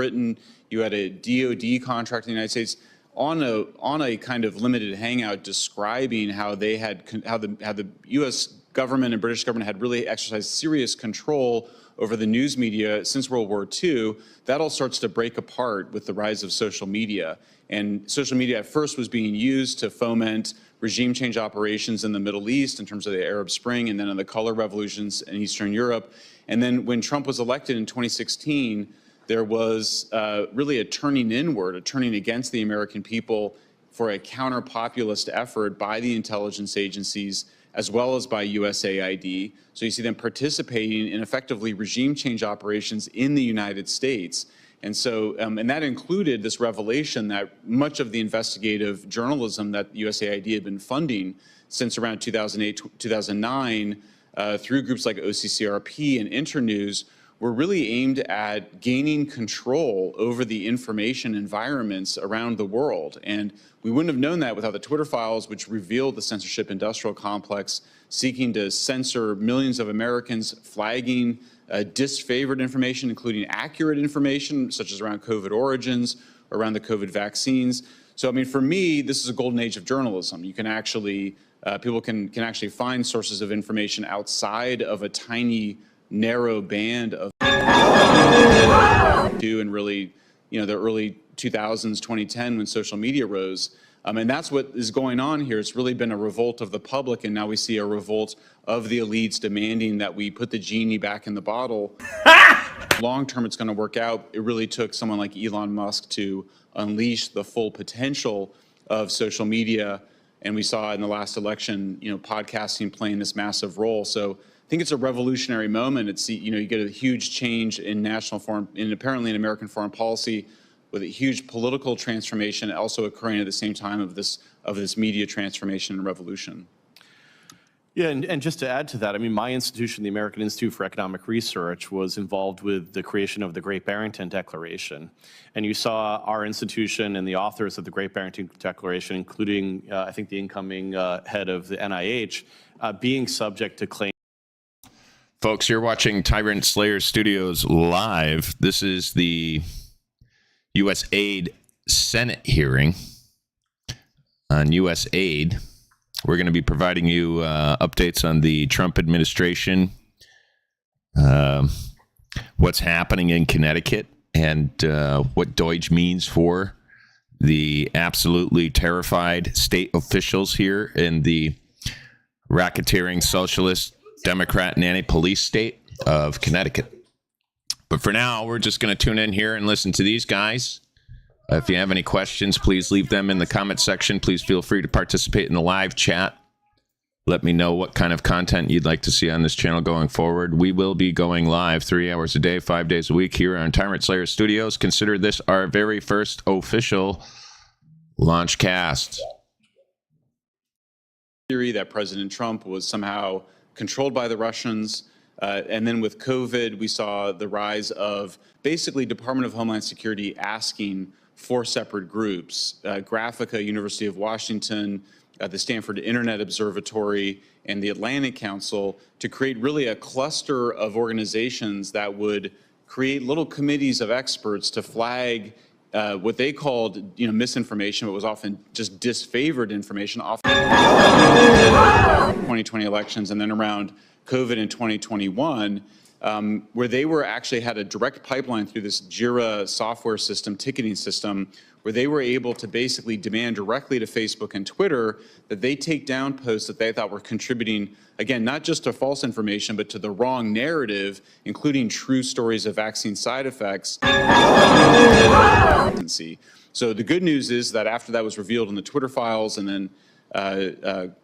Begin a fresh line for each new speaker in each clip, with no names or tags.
Britain. You had a DoD contract in the United States on a kind of limited hangout describing how the U.S. government and British government had really exercised serious control over the news media since World War II. That all starts to break apart with the rise of social media. And social media at first was being used to foment regime change operations in the Middle East in terms of the Arab Spring, and then in the color revolutions in Eastern Europe. And then when Trump was elected in 2016, there was really a turning inward, a turning against the American people for a counter-populist effort by the intelligence agencies as well as by USAID. So you see them participating in effectively regime change operations in the United States. And so, and that included this revelation that much of the investigative journalism that USAID had been funding since around 2008, 2009, through groups like OCCRP and Internews, were really aimed at gaining control over the information environments around the world. And we wouldn't have known that without the Twitter files, which revealed the censorship industrial complex seeking to censor millions of Americans, flagging disfavored information, including accurate information, such as around COVID origins, or around the COVID vaccines. So, I mean, for me, this is a golden age of journalism. You can actually, people can actually find sources of information outside of a tiny, narrow band of and really, you know, the early 2000s, 2010, when social media rose. And that's what is going on here. It's really been a revolt of the public, and now we see a revolt of the elites demanding that we put the genie back in the bottle. Long term, it's going to work out. It really took someone like Elon Musk to unleash the full potential of social media, and we saw in the last election, you know, podcasting playing this massive role. So I think it's a revolutionary moment. It's, you know, you get a huge change in national foreign, and apparently in American foreign policy, with a huge political transformation also occurring at the same time of this media transformation and revolution.
Yeah, and just to add to that, I mean, my institution, the American Institute for Economic Research, was involved with the creation of the Great Barrington Declaration. And you saw our institution and the authors of the Great Barrington Declaration, including, I think, the incoming head of the NIH, being subject to claims.
Folks, you're watching Tyrant Slayer Studios live. This is the Usaid Senate hearing on Usaid. We're going to be providing you updates on the Trump administration, what's happening in Connecticut, and what DOGE means for the absolutely terrified state officials here in the racketeering socialist Democrat nanny police state of Connecticut. But for now, we're just going to tune in here and listen to these guys. If you have any questions, please leave them in the comment section. Please feel free to participate in the live chat. Let me know what kind of content you'd like to see on this channel going forward. We will be going live 3 hours a day, 5 days a week here on Tyrant Slayer Studios. Consider this our very first official launch cast.
Theory that President Trump was somehow controlled by the Russians. And then with COVID, we saw the rise of basically Department of Homeland Security asking for separate groups, Graphica, University of Washington, the Stanford Internet Observatory, and the Atlantic Council to create really a cluster of organizations that would create little committees of experts to flag what they called, you know, misinformation, but was often just disfavored information, often 2020 elections, and then around COVID in 2021, where they were actually had a direct pipeline through this JIRA software system, ticketing system, where they were able to basically demand directly to Facebook and Twitter that they take down posts that they thought were contributing, again, not just to false information, but to the wrong narrative, including true stories of vaccine side effects. So the good news is that after that was revealed in the Twitter files, and then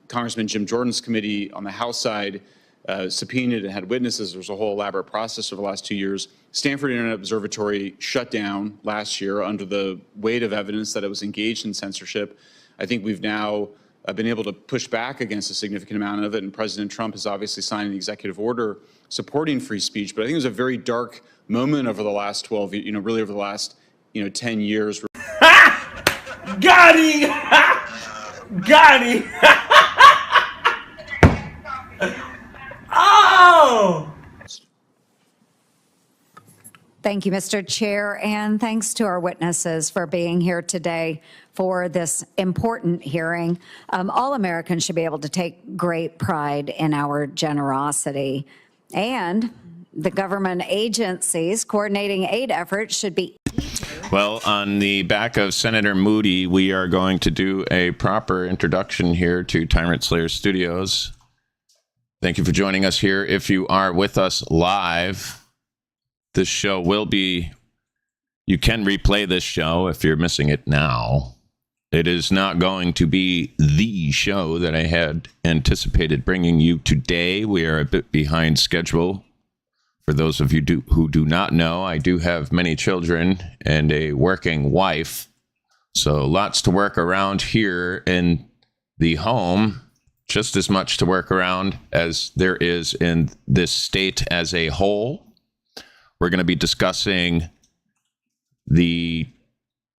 Congressman Jim Jordan's committee on the House side subpoenaed and had witnesses. There was a whole elaborate process over the last 2 years. Stanford Internet Observatory shut down last year under the weight of evidence that it was engaged in censorship. I think we've now been able to push back against a significant amount of it, and President Trump has obviously signed an executive order supporting free speech. But I think it was a very dark moment over the last 12, you know, really over the last, 10 years.
Got him! Got him! Oh!
Thank you, Mr. Chair, and thanks to our witnesses for being here today for this important hearing. All Americans should be able to take great pride in our generosity, and the government agencies coordinating aid efforts should be.
Well, on the back of Senator Moody, we are going to do a proper introduction here to Tyrant Slayer Studios. Thank you for joining us here. If you are with us live, this show will be, you can replay this show if you're missing it now. It is not going to be the show that I had anticipated bringing you today. We are a bit behind schedule. For those of you who do not know, I do have many children and a working wife. So lots to work around here in the home, just as much to work around as there is in this state as a whole. We're going to be discussing the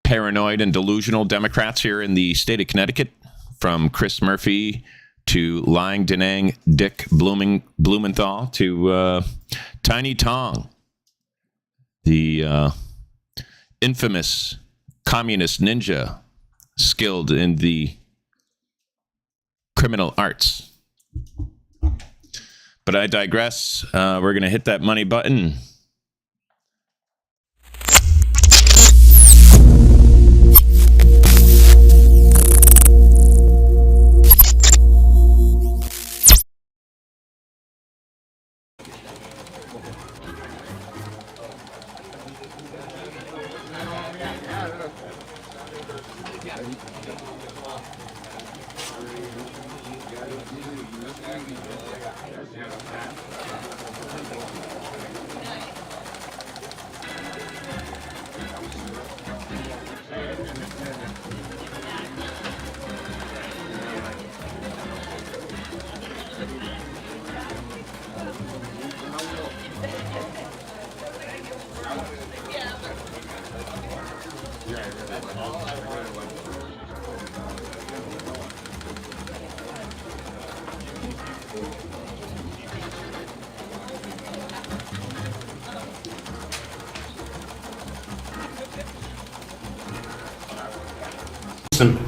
paranoid and delusional Democrats here in the state of Connecticut, from Chris Murphy to Lang Denang, Dick Blumenthal to Tiny Tong, the infamous communist ninja skilled in the criminal arts. But I digress. We're going to hit that money button.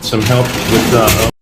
Some help with the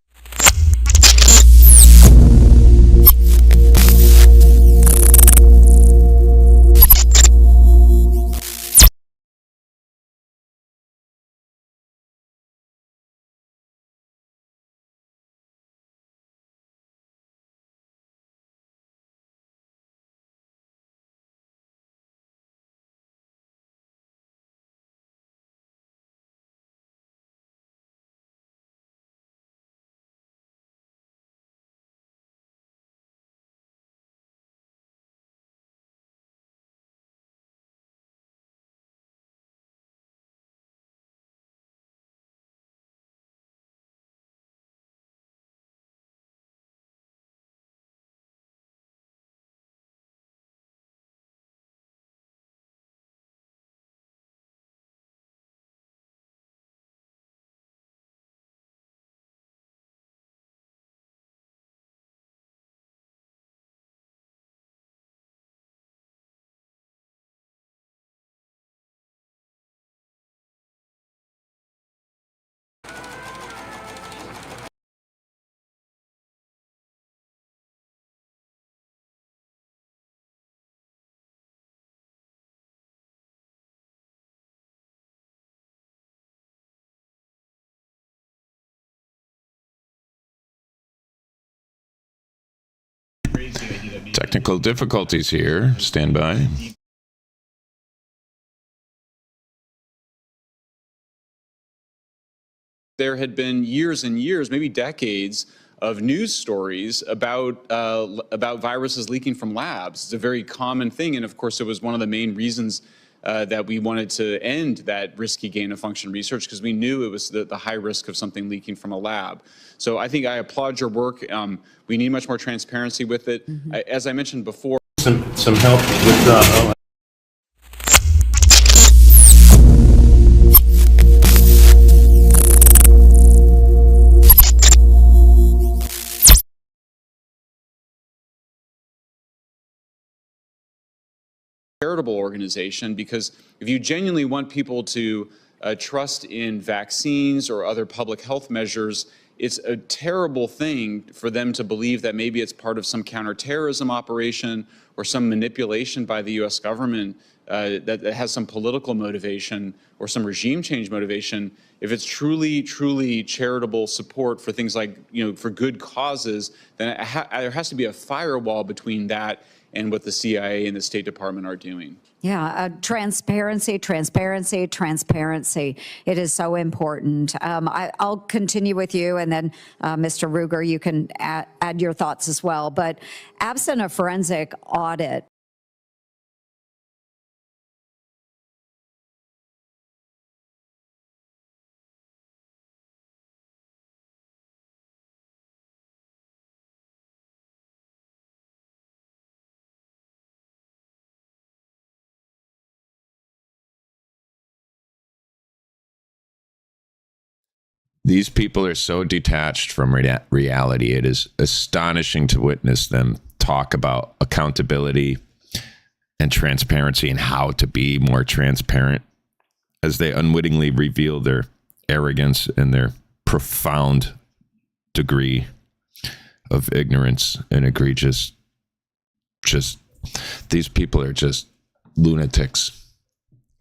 technical difficulties here. Stand by.
There had been years and years, maybe decades, of news stories about viruses leaking from labs. It's a very common thing, and of course, it was one of the main reasons that we wanted to end that risky gain-of-function research, because we knew it was the high risk of something leaking from a lab. So I think I applaud your work. We need much more transparency with it. As I mentioned before,
Some help with the
charitable organization, because if you genuinely want people to trust in vaccines or other public health measures, it's a terrible thing for them to believe that maybe it's part of some counterterrorism operation or some manipulation by the U.S. government that has some political motivation or some regime change motivation. If it's truly, truly charitable support for things like, for good causes, then there has to be a firewall between that and what the CIA and the State Department are doing.
Yeah, transparency, transparency, transparency. It is so important. I'll continue with you, and then Mr. Ruger, you can add your thoughts as well. But absent a forensic audit,
These people are so detached from reality. It is astonishing to witness them talk about accountability and transparency and how to be more transparent as they unwittingly reveal their arrogance and their profound degree of ignorance and egregious. These people are just lunatics.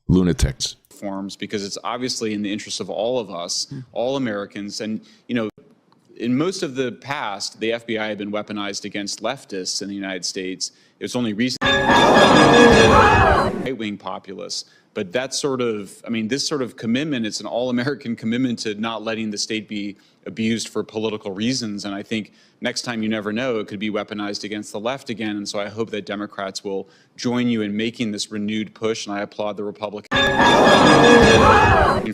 Lunatics.
Forms, because it's obviously in the interest of all of us, all Americans. And, in most of the past, the FBI had been weaponized against leftists in the United States. It was only recently right-wing populace. But that sort of, this sort of commitment, it's an all-American commitment to not letting the state be abused for political reasons. And I think next time, you never know, it could be weaponized against the left again. And so I hope that Democrats will join you in making this renewed push. And I applaud the Republicans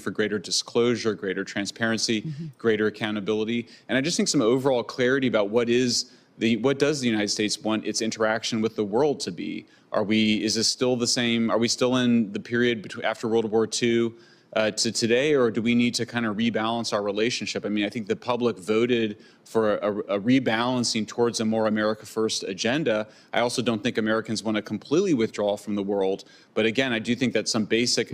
for greater disclosure, greater transparency, greater accountability. And I just think some overall clarity about what does the United States want its interaction with the world to be? Is this still the same? Are we still in the period after World War II to today, or do we need to kind of rebalance our relationship? I think the public voted for a rebalancing towards a more America First agenda. I also don't think Americans want to completely withdraw from the world. But again, I do think that some basic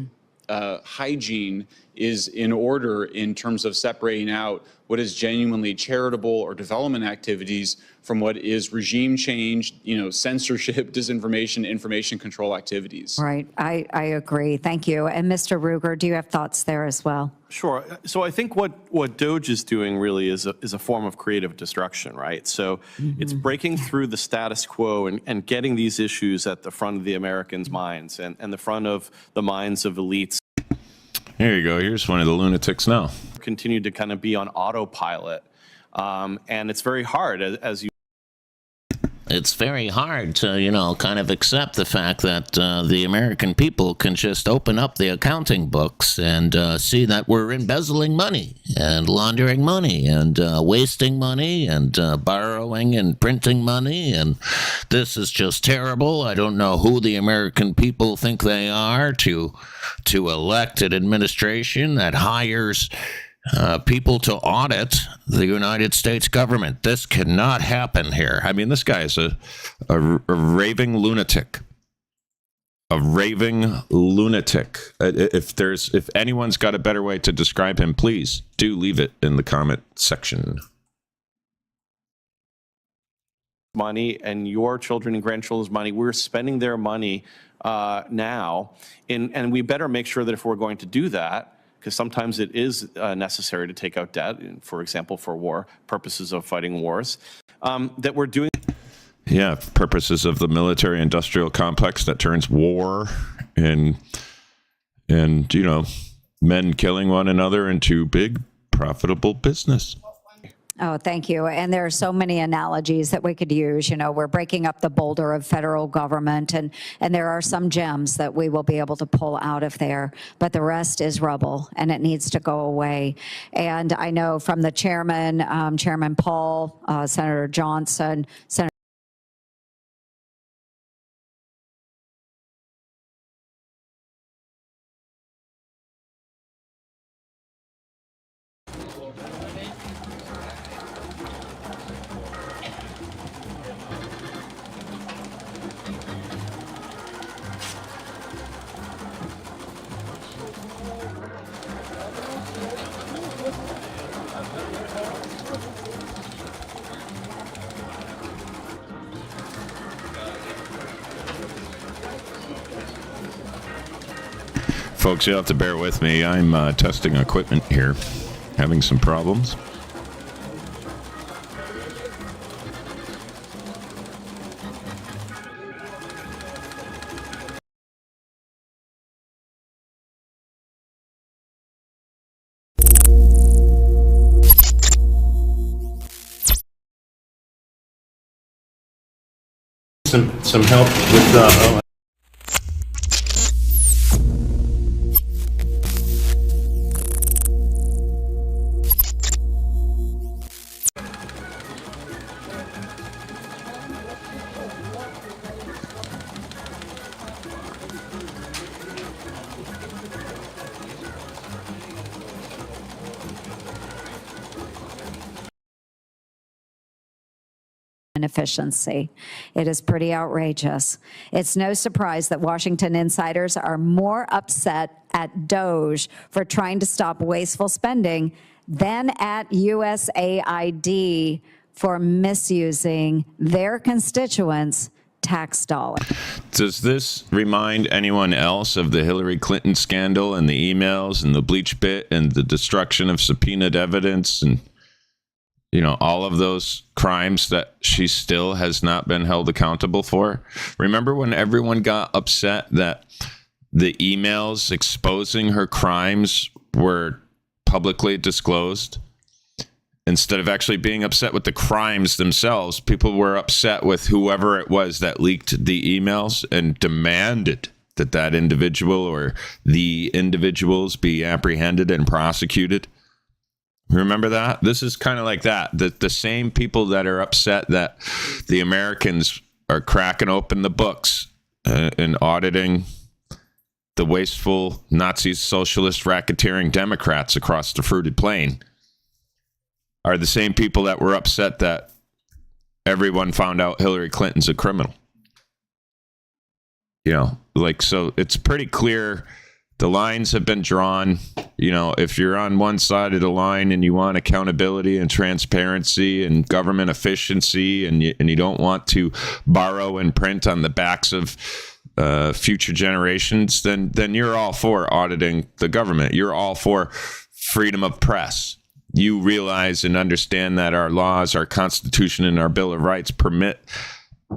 hygiene is in order in terms of separating out what is genuinely charitable or development activities from what is regime change, censorship, disinformation, information control activities.
right? I agree. Thank you. And Mr. Ruger, do you have thoughts there as well?
Sure. So I think what DOGE is doing really is a form of creative destruction, right? So it's breaking through the status quo and getting these issues at the front of the Americans' minds and the front of the minds of elites.
Here you go. Here's one of the lunatics now.
Continue to kind of be on autopilot. And it's very hard as you.
It's very hard to, kind of accept the fact that the American people can just open up the accounting books and see that we're embezzling money and laundering money and wasting money and borrowing and printing money. And this is just terrible. I don't know who the American people think they are to elect an administration that hires people to audit the United States government. This cannot happen here. This guy is a raving lunatic. A raving lunatic. If anyone's got a better way to describe him, please do leave it in the comment section.
Money and your children and grandchildren's money. We're spending their money now, and we better make sure that if we're going to do that, because sometimes it is necessary to take out debt, for example, for war purposes of fighting wars, that we're doing.
Yeah, purposes of the military-industrial complex that turns war and men killing one another into big, profitable business.
Oh, thank you. And there are so many analogies that we could use. We're breaking up the boulder of federal government, and there are some gems that we will be able to pull out of there, but the rest is rubble, and it needs to go away. And I know from the chairman, Chairman Paul, Senator Johnson, Senator
Folks, you'll have to bear with me. I'm testing equipment here, having some problems. Some help with
efficiency. It is pretty outrageous. It's no surprise that Washington insiders are more upset at DOJ for trying to stop wasteful spending than at USAID for misusing their constituents' tax dollars.
Does this remind anyone else of the Hillary Clinton scandal and the emails and the bleach bit and the destruction of subpoenaed evidence and, you know, all of those crimes that she still has not been held accountable for? Remember when everyone got upset that the emails exposing her crimes were publicly disclosed? Instead of actually being upset with the crimes themselves, people were upset with whoever it was that leaked the emails and demanded that that individual or the individuals be apprehended and prosecuted. Remember that? This is kind of like that. The same people that are upset that the Americans are cracking open the books and auditing the wasteful Nazi socialist racketeering Democrats across the fruited plain are the same people that were upset that everyone found out Hillary Clinton's a criminal. You know, like, so it's pretty clear. The lines have been drawn. You know, if you're on one side of the line and you want accountability and transparency and government efficiency, and you don't want to borrow and print on the backs of future generations, then you're all for auditing the government. You're all for freedom of press. You realize and understand that our laws, our Constitution, and our Bill of Rights permit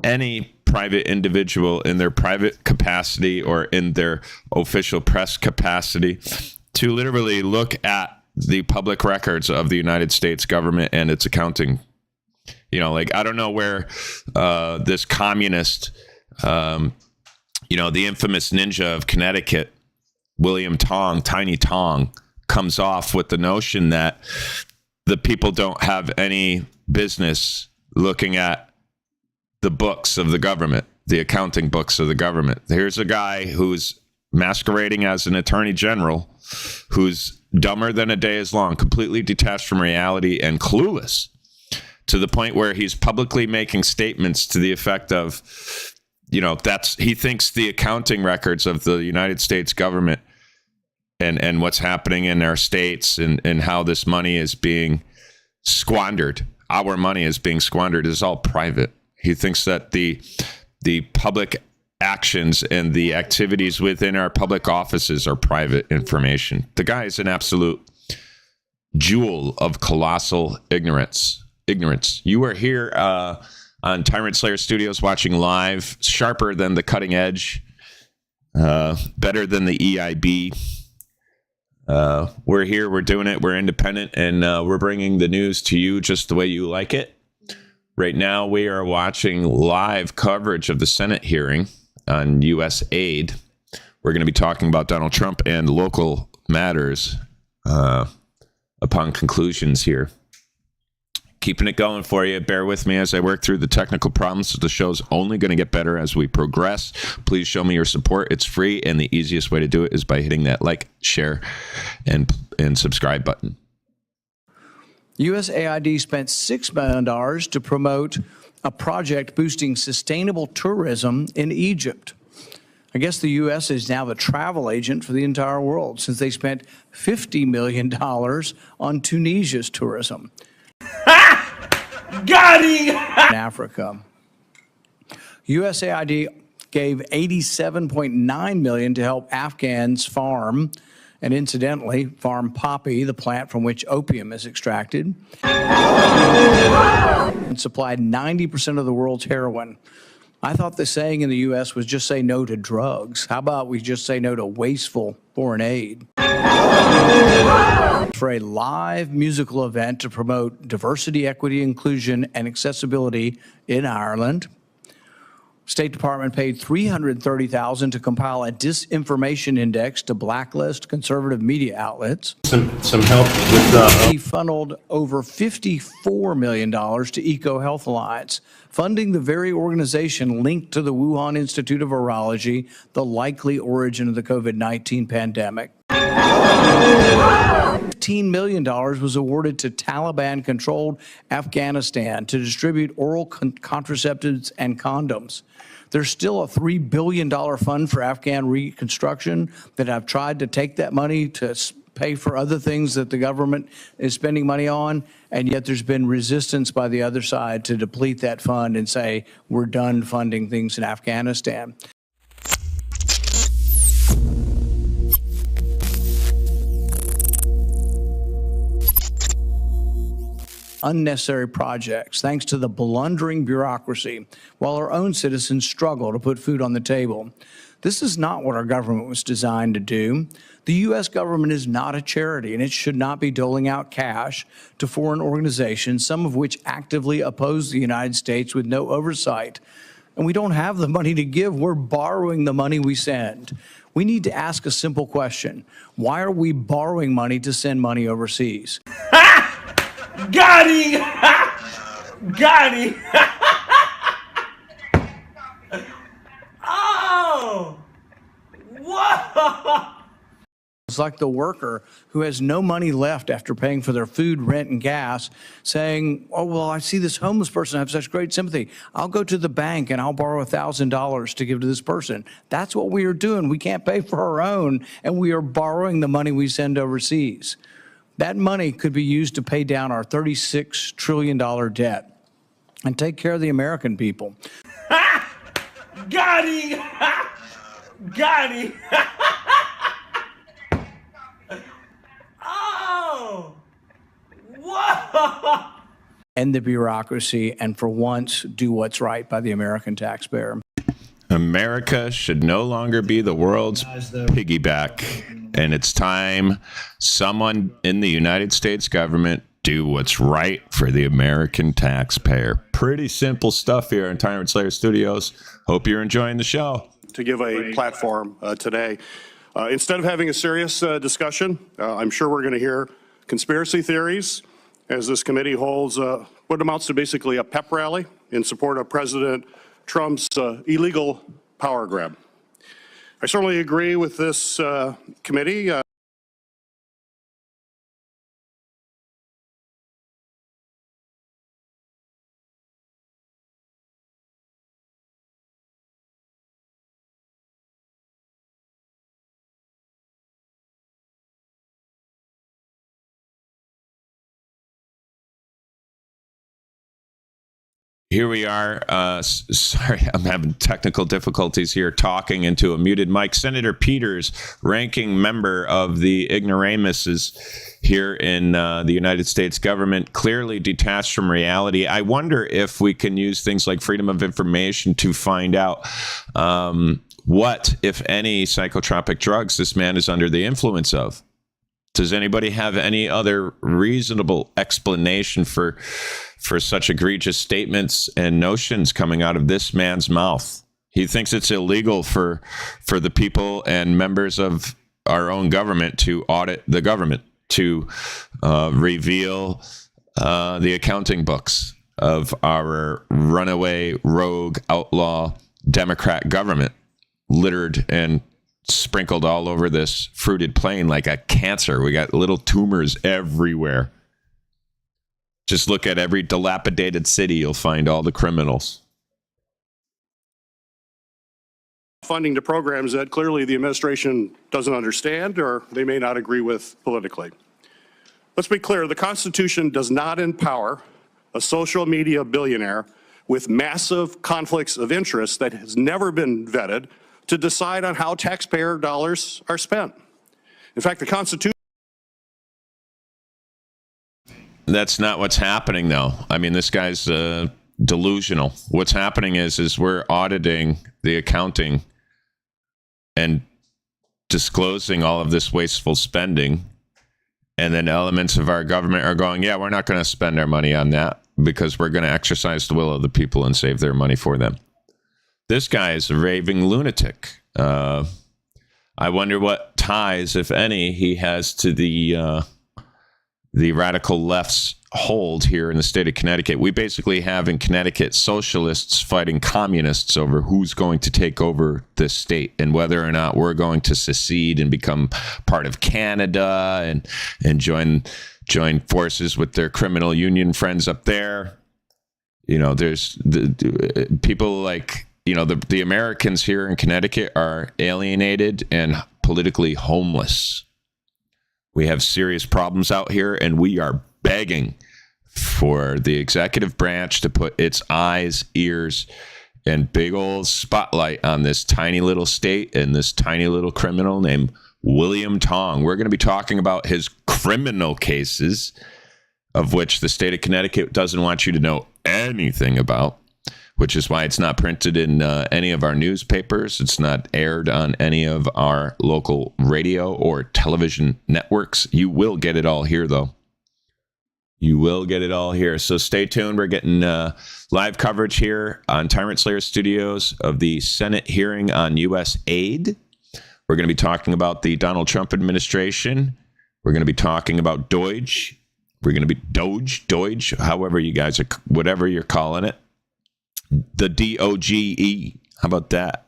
any private individual in their private capacity or in their official press capacity to literally look at the public records of the United States government and its accounting. You know, like, I don't know where this communist, you know, the infamous ninja of Connecticut, William Tong, Tiny Tong, comes off with the notion that the people don't have any business looking at the books of the government, the accounting books of the government. Here's a guy who's masquerading as an attorney general, who's dumber than a day is long, completely detached from reality and clueless, to the point where he's publicly making statements to the effect of, you know, he thinks the accounting records of the United States government and what's happening in our states and how this money is being squandered, our money is being squandered, is all private. He thinks that the public actions and the activities within our public offices are private information. The guy is an absolute jewel of colossal ignorance. You are here on Tyrant Slayer Studios watching live, sharper than the cutting edge, better than the EIB. We're here, we're doing it, we're independent, and we're bringing the news to you just the way you like it. Right now, we are watching live coverage of the Senate hearing on Usaid. We're going to be talking about Donald Trump and local matters upon conclusions here. Keeping it going for you. Bear with me as I work through the technical problems. The show's only going to get better as we progress. Please show me your support. It's free, and the easiest way to do it is by hitting that like, share, and subscribe button.
USAID spent $6 million to promote a project boosting sustainable tourism in Egypt. I guess the U.S. is now the travel agent for the entire world, since they spent $50 million on Tunisia's tourism.
Got him!
In Africa. USAID gave $87.9 million to help Afghans farm, and incidentally, farm poppy, the plant from which opium is extracted, and supplied 90% of the world's heroin. I thought the saying in the U.S. was just say no to drugs. How about we just say no to wasteful foreign aid? For a live musical event to promote diversity, equity, inclusion, and accessibility in Ireland. State Department paid $330,000 to compile a disinformation index to blacklist conservative media outlets.
Some help with
He funneled over $54 million to EcoHealth Alliance, funding the very organization linked to the Wuhan Institute of Virology, the likely origin of the COVID-19 pandemic. $15 million was awarded to Taliban-controlled Afghanistan to distribute oral contraceptives and condoms. There's still a $3 billion fund for Afghan reconstruction that I've tried to take that money to pay for other things that the government is spending money on, and yet there's been resistance by the other side to deplete that fund and say, we're done funding things in Afghanistan. Unnecessary projects, thanks to the blundering bureaucracy, while our own citizens struggle to put food on the table. This is not what our government was designed to do. The U.S. government is not a charity, and it should not be doling out cash to foreign organizations, some of which actively oppose the United States with no oversight. And we don't have the money to give. We're borrowing the money we send. We need to ask a simple question. Why are we borrowing money to send money overseas?
Got him! Got him! Oh! Whoa!
It's like the worker who has no money left after paying for their food, rent, and gas, saying, oh, well, I see this homeless person. I have such great sympathy. I'll go to the bank and I'll borrow $1,000 to give to this person. That's what we are doing. We can't pay for our own, and we are borrowing the money we send overseas. That money could be used to pay down our $36 trillion debt and take care of the American people.
Got him! Got him! Oh! Whoa!
End the bureaucracy and for once do what's right by the American taxpayer.
America should no longer be the world's piggyback. And it's time someone in the United States government do what's right for the American taxpayer. Pretty simple stuff here in Tyrant Slayer Studios. Hope you're enjoying the show.
To give a platform today. Instead of having a serious discussion, I'm sure we're going to hear conspiracy theories as this committee holds what amounts to basically a pep rally in support of President Trump's illegal power grab. I certainly agree with this committee.
Here we are. Sorry, I'm having technical difficulties here talking into a muted mic. Senator Peters, ranking member of the ignoramuses here in the United States government, clearly detached from reality. I wonder if we can use things like freedom of information to find out what, if any, psychotropic drugs this man is under the influence of. Does anybody have any other reasonable explanation for such egregious statements and notions coming out of this man's mouth? He thinks it's illegal for the people and members of our own government to audit the government, to reveal the accounting books of our runaway, rogue, outlaw Democrat government, littered and sprinkled all over this fruited plain like a cancer. We got little tumors everywhere. Just look at every dilapidated city, you'll find all the criminals.
Funding to programs that clearly the administration doesn't understand or they may not agree with politically. Let's be clear, the Constitution does not empower a social media billionaire with massive conflicts of interest that has never been vetted to decide on how taxpayer dollars are spent. In fact, the Constitution.
That's not what's happening, though. I mean, this guy's delusional. What's happening is we're auditing the accounting and disclosing all of this wasteful spending, and then elements of our government are going, yeah, we're not going to spend our money on that because we're going to exercise the will of the people and save their money for them. This guy is a raving lunatic. I wonder what ties, if any, he has to the radical left's hold here in the state of Connecticut. We basically have in Connecticut socialists fighting communists over who's going to take over this state and whether or not we're going to secede and become part of Canada and join forces with their criminal union friends up there. You know, there's people like, you know, the Americans here in Connecticut are alienated and politically homeless. We have serious problems out here, and we are begging for the executive branch to put its eyes, ears, and big old spotlight on this tiny little state and this tiny little criminal named William Tong. We're going to be talking about his criminal cases, of which the state of Connecticut doesn't want you to know anything about, which is why it's not printed in any of our newspapers. It's not aired on any of our local radio or television networks. You will get it all here, though. You will get it all here. So stay tuned. We're getting live coverage here on Tyrant Slayer Studios of the Senate hearing on Usaid. We're going to be talking about the Donald Trump administration. We're going to be talking about Doge. We're going to be Doge, however you guys are, whatever you're calling it. The DOGE. How about that?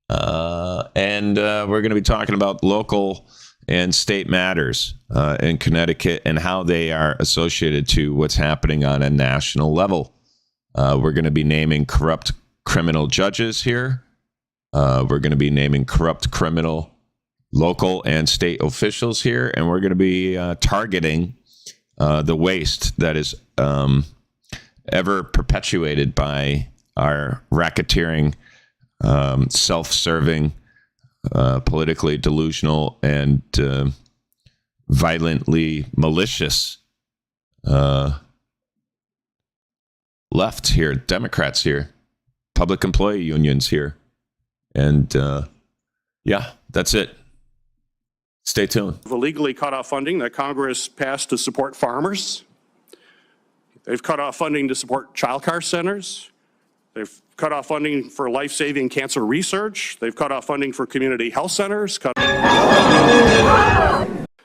And we're going to be talking about local and state matters in Connecticut and how they are associated to what's happening on a national level. We're going to be naming corrupt criminal judges here. We're going to be naming corrupt criminal local and state officials here. And we're going to be targeting the waste that is ever perpetuated by our racketeering, self-serving, politically delusional, and violently malicious left here, Democrats here, public employee unions here. And yeah, that's it. Stay tuned.
Illegally cut off funding that Congress passed to support farmers. They've cut off funding to support childcare centers. They've cut off funding for life-saving cancer research. They've cut off funding for community health centers,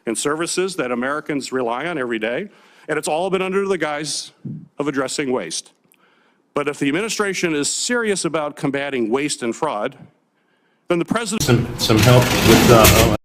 and services that Americans rely on every day. And it's all been under the guise of addressing waste. But if the administration is serious about combating waste and fraud, then the president...
Some help with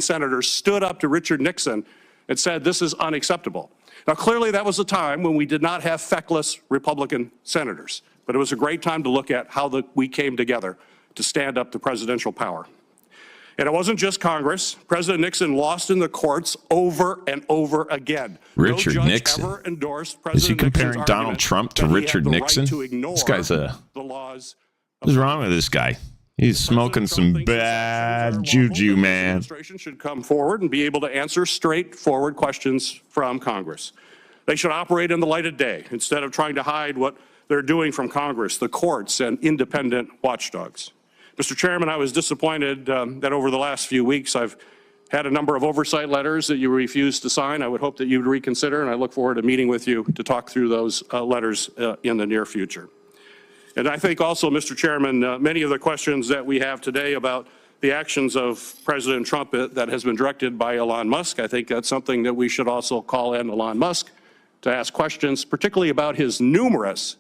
senators stood up to Richard Nixon and said, this is unacceptable. Now, clearly that was a time when we did not have feckless Republican senators, but it was a great time to look at how we came together to stand up to presidential power. And it wasn't just Congress. President Nixon lost in the courts over and over again.
Richard
no judge
Nixon.
Ever endorsed
Is he
President
comparing
Nixon's
Donald
argument
Trump to
that he had
Richard
the right
Nixon?
to ignore
This guy's a.
the laws.
What's wrong with this guy? He's smoking some bad juju, man.
Administration should come forward and be able to answer straightforward questions from Congress. They should operate in the light of day instead of trying to hide what they're doing from Congress, the courts, and independent watchdogs. Mr. Chairman, I was disappointed that over the last few weeks I've had a number of oversight letters that you refused to sign. I would hope that you'd reconsider, and I look forward to meeting with you to talk through those letters in the near future. And I think also, Mr. Chairman, many of the questions that we have today about the actions of President Trump that has been directed by Elon Musk, I think that's something that we should also call in Elon Musk to ask questions, particularly about his numerous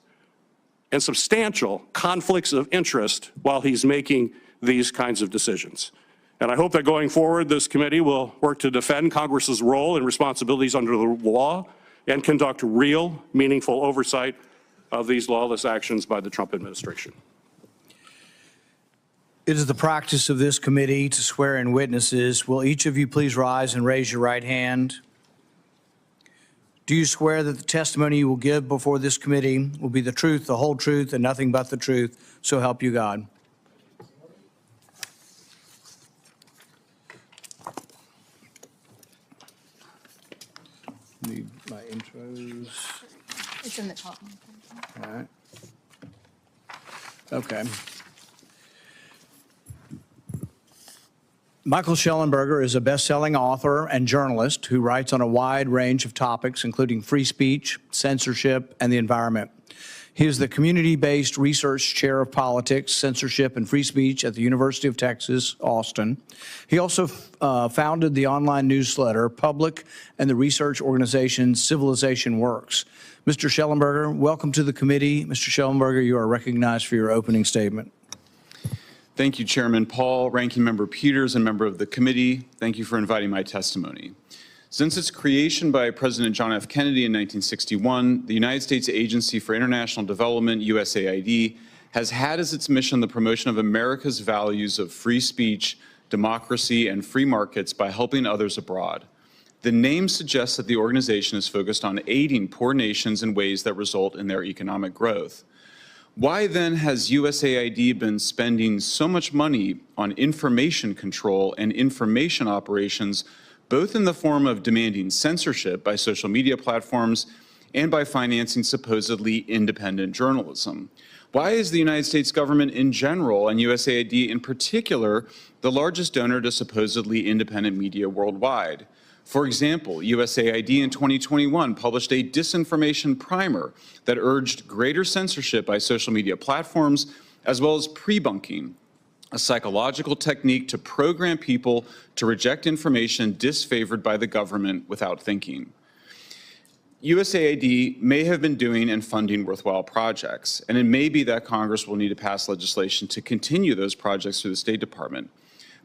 and substantial conflicts of interest while he's making these kinds of decisions. And I hope that going forward, this committee will work to defend Congress's role and responsibilities under the law and conduct real, meaningful oversight of these lawless actions by the Trump administration.
It is the practice of this committee to swear in witnesses. Will each of you please rise and raise your right hand? Do you swear that the testimony you will give before this committee will be the truth, the whole truth, and nothing but the truth? So help you God. Need my intros.
It's in the top.
All right. Okay. Michael Shellenberger is a best-selling author and journalist who writes on a wide range of topics, including free speech, censorship, and the environment. He is the community-based research chair of politics, censorship, and free speech at the University of Texas, Austin. He also founded the online newsletter, Public, and the research organization Civilization Works. Mr. Shellenberger, welcome to the committee. Mr. Shellenberger, you are recognized for your opening statement.
Thank you, Chairman Paul, Ranking Member Peters, and member of the committee. Thank you for inviting my testimony. Since its creation by President John F. Kennedy in 1961, the United States Agency for International Development, USAID, has had as its mission the promotion of America's values of free speech, democracy, and free markets by helping others abroad. The name suggests that the organization is focused on aiding poor nations in ways that result in their economic growth. Why then has USAID been spending so much money on information control and information operations, both in the form of demanding censorship by social media platforms and by financing supposedly independent journalism? Why is the United States government in general, and USAID in particular, the largest donor to supposedly independent media worldwide? For example, USAID in 2021 published a disinformation primer that urged greater censorship by social media platforms, as well as pre-bunking, a psychological technique to program people to reject information disfavored by the government without thinking. USAID may have been doing and funding worthwhile projects, and it may be that Congress will need to pass legislation to continue those projects through the State Department.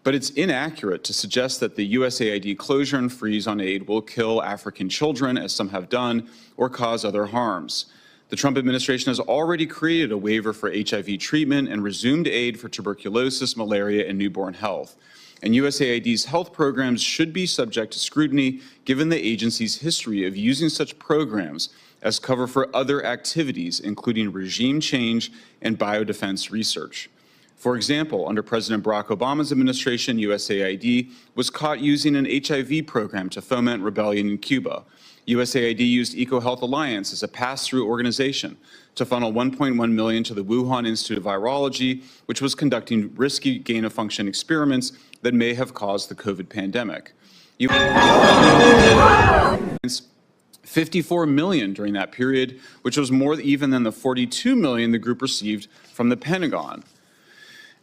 But it's inaccurate to suggest that the USAID closure and freeze on aid will kill African children, as some have done, or cause other harms. The Trump administration has already created a waiver for HIV treatment and resumed aid for tuberculosis, malaria, and newborn health. And USAID's health programs should be subject to scrutiny given the agency's history of using such programs as cover for other activities, including regime change and biodefense research. For example, under President Barack Obama's administration, USAID was caught using an HIV program to foment rebellion in Cuba. USAID used EcoHealth Alliance as a pass-through organization to funnel $1.1 million to the Wuhan Institute of Virology, which was conducting risky gain-of-function experiments that may have caused the COVID pandemic. $54 million during that period, which was more even than the $42 million the group received from the Pentagon.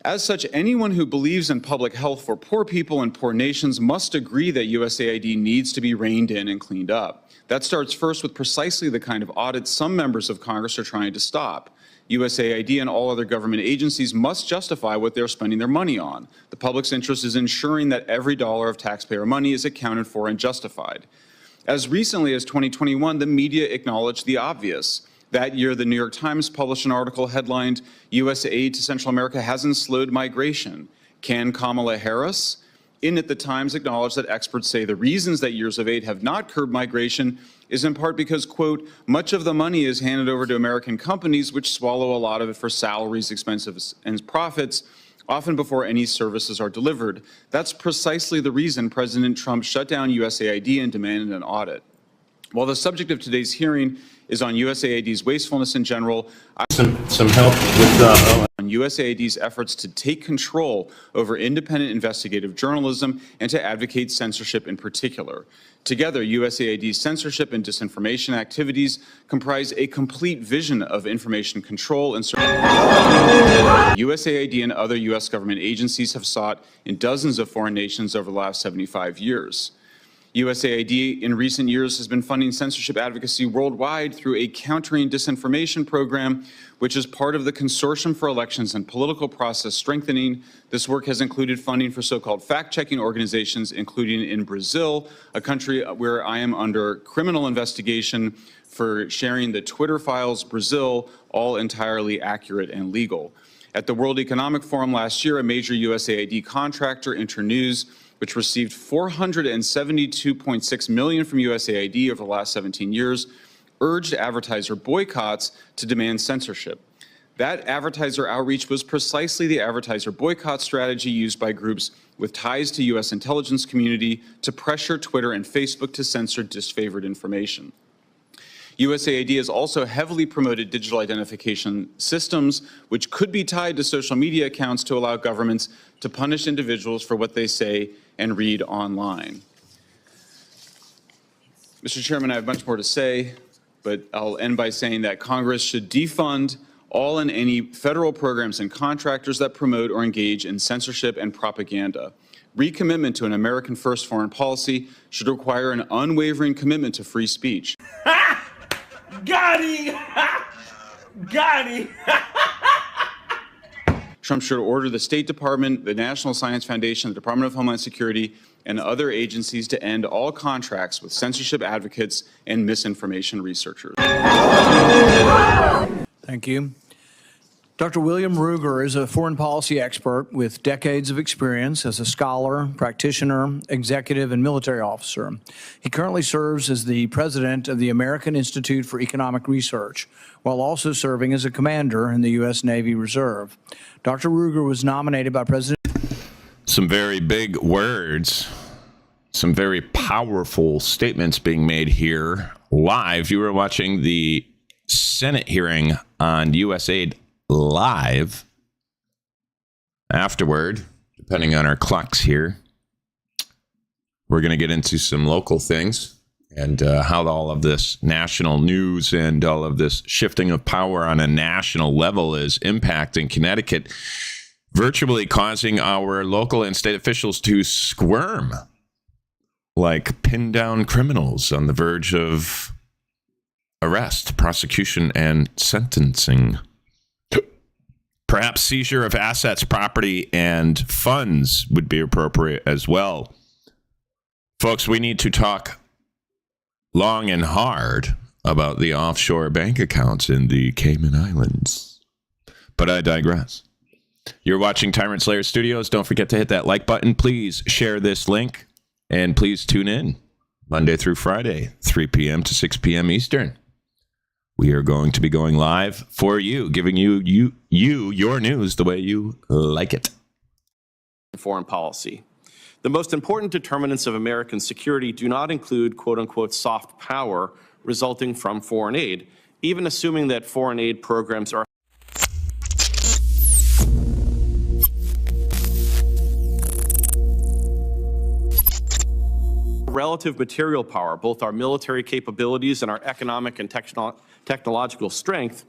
As such, anyone who believes in public health for poor people and poor nations must agree that USAID needs to be reined in and cleaned up. That starts first with precisely the kind of audit some members of Congress are trying to stop. USAID and all other government agencies must justify what they're spending their money on. The public's interest is ensuring that every dollar of taxpayer money is accounted for and justified. As recently as 2021, the media acknowledged the obvious. That year, the New York Times published an article headlined, "U.S. aid to Central America hasn't slowed migration." Can Kamala Harris? In it, the Times acknowledged that experts say the reasons that years of aid have not curbed migration is in part because, quote, much of the money is handed over to American companies, which swallow a lot of it for salaries, expenses, and profits, often before any services are delivered. That's precisely the reason President Trump shut down USAID and demanded an audit. While the subject of today's hearing is on USAID's wastefulness in general,
Some help with
on USAID's efforts to take control over independent investigative journalism and to advocate censorship in particular. Together, USAID's censorship and disinformation activities comprise a complete vision of information control and USAID and other U.S. government agencies have sought in dozens of foreign nations over the last 75 years. USAID in recent years has been funding censorship advocacy worldwide through a Countering Disinformation program, which is part of the Consortium for Elections and Political Process Strengthening. This work has included funding for so-called fact-checking organizations, including in Brazil, a country where I am under criminal investigation for sharing the Twitter files, Brazil, all entirely accurate and legal. At the World Economic Forum last year, a major USAID contractor, Internews, which received $472.6 million from USAID over the last 17 years, urged advertiser boycotts to demand censorship. That advertiser outreach was precisely the advertiser boycott strategy used by groups with ties to U.S. intelligence community to pressure Twitter and Facebook to censor disfavored information. USAID has also heavily promoted digital identification systems, which could be tied to social media accounts to allow governments to punish individuals for what they say and read online. Mr. Chairman, I have much more to say, but I'll end by saying that Congress should defund all and any federal programs and contractors that promote or engage in censorship and propaganda. Recommitment to an American first foreign policy should require an unwavering commitment to free speech.
Got him! Got him!
Trump should order the State Department, the National Science Foundation, the Department of Homeland Security, and other agencies to end all contracts with censorship advocates and misinformation researchers.
Thank you. Dr. William Ruger is a foreign policy expert with decades of experience as a scholar, practitioner, executive, and military officer. He currently serves as the president of the American Institute for Economic Research, while also serving as a commander in the U.S. Navy Reserve. Dr. Ruger was nominated by President.
Some very big words, some very powerful statements being made here live. You were watching the Senate hearing on USAID live. Afterward, depending on our clocks here, we're going to get into some local things and how all of this national news and all of this shifting of power on a national level is impacting Connecticut, virtually causing our local and state officials to squirm like pinned down criminals on the verge of arrest, prosecution, and sentencing. Perhaps seizure of assets, property, and funds would be appropriate as well. Folks, we need to talk long and hard about the offshore bank accounts in the Cayman Islands. But I digress. You're watching Tyrant Slayer Studios. Don't forget to hit that like button. Please share this link. And please tune in Monday through Friday, 3 p.m. to 6 p.m. Eastern. We are going to be going live for you, giving you your news the way you like it.
Foreign policy. The most important determinants of American security do not include quote-unquote soft power resulting from foreign aid, even assuming that foreign aid programs are relative material power, both our military capabilities and our economic and technological strength,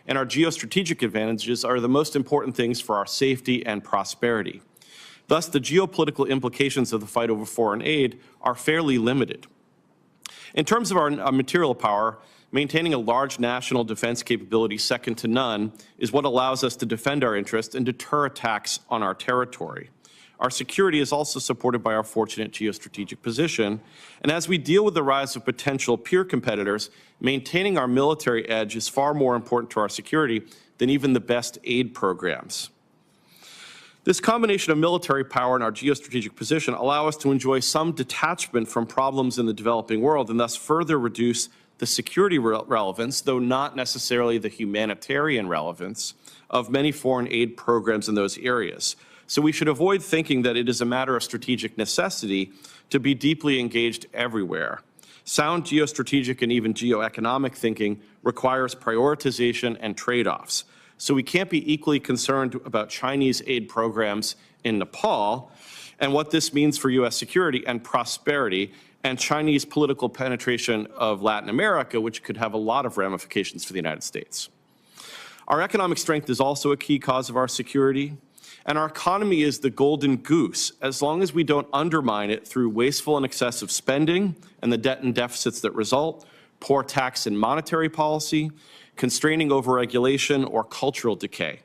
and our geostrategic advantages are the most important things for our safety and prosperity. Thus, the geopolitical implications of the fight over foreign aid are fairly limited. In terms of our material power, maintaining a large national defense capability second to none is what allows us to defend our interests and deter attacks on our territory. Our security is also supported by our fortunate geostrategic position, and as we deal with the rise of potential peer competitors, maintaining our military edge is far more important to our security than even the best aid programs. This combination of military power and our geostrategic position allow us to enjoy some detachment from problems in the developing world and thus further reduce the security relevance, though not necessarily the humanitarian relevance, of many foreign aid programs in those areas. So we should avoid thinking that it is a matter of strategic necessity to be deeply engaged everywhere. Sound geostrategic and even geoeconomic thinking requires prioritization and trade-offs. So we can't be equally concerned about Chinese aid programs in Nepal and what this means for U.S. security and prosperity, and Chinese political penetration of Latin America, which could have a lot of ramifications for the United States. Our economic strength is also a key cause of our security, and our economy is the golden goose, as long as we don't undermine it through wasteful and excessive spending and the debt and deficits that result, poor tax and monetary policy, constraining overregulation, or cultural decay.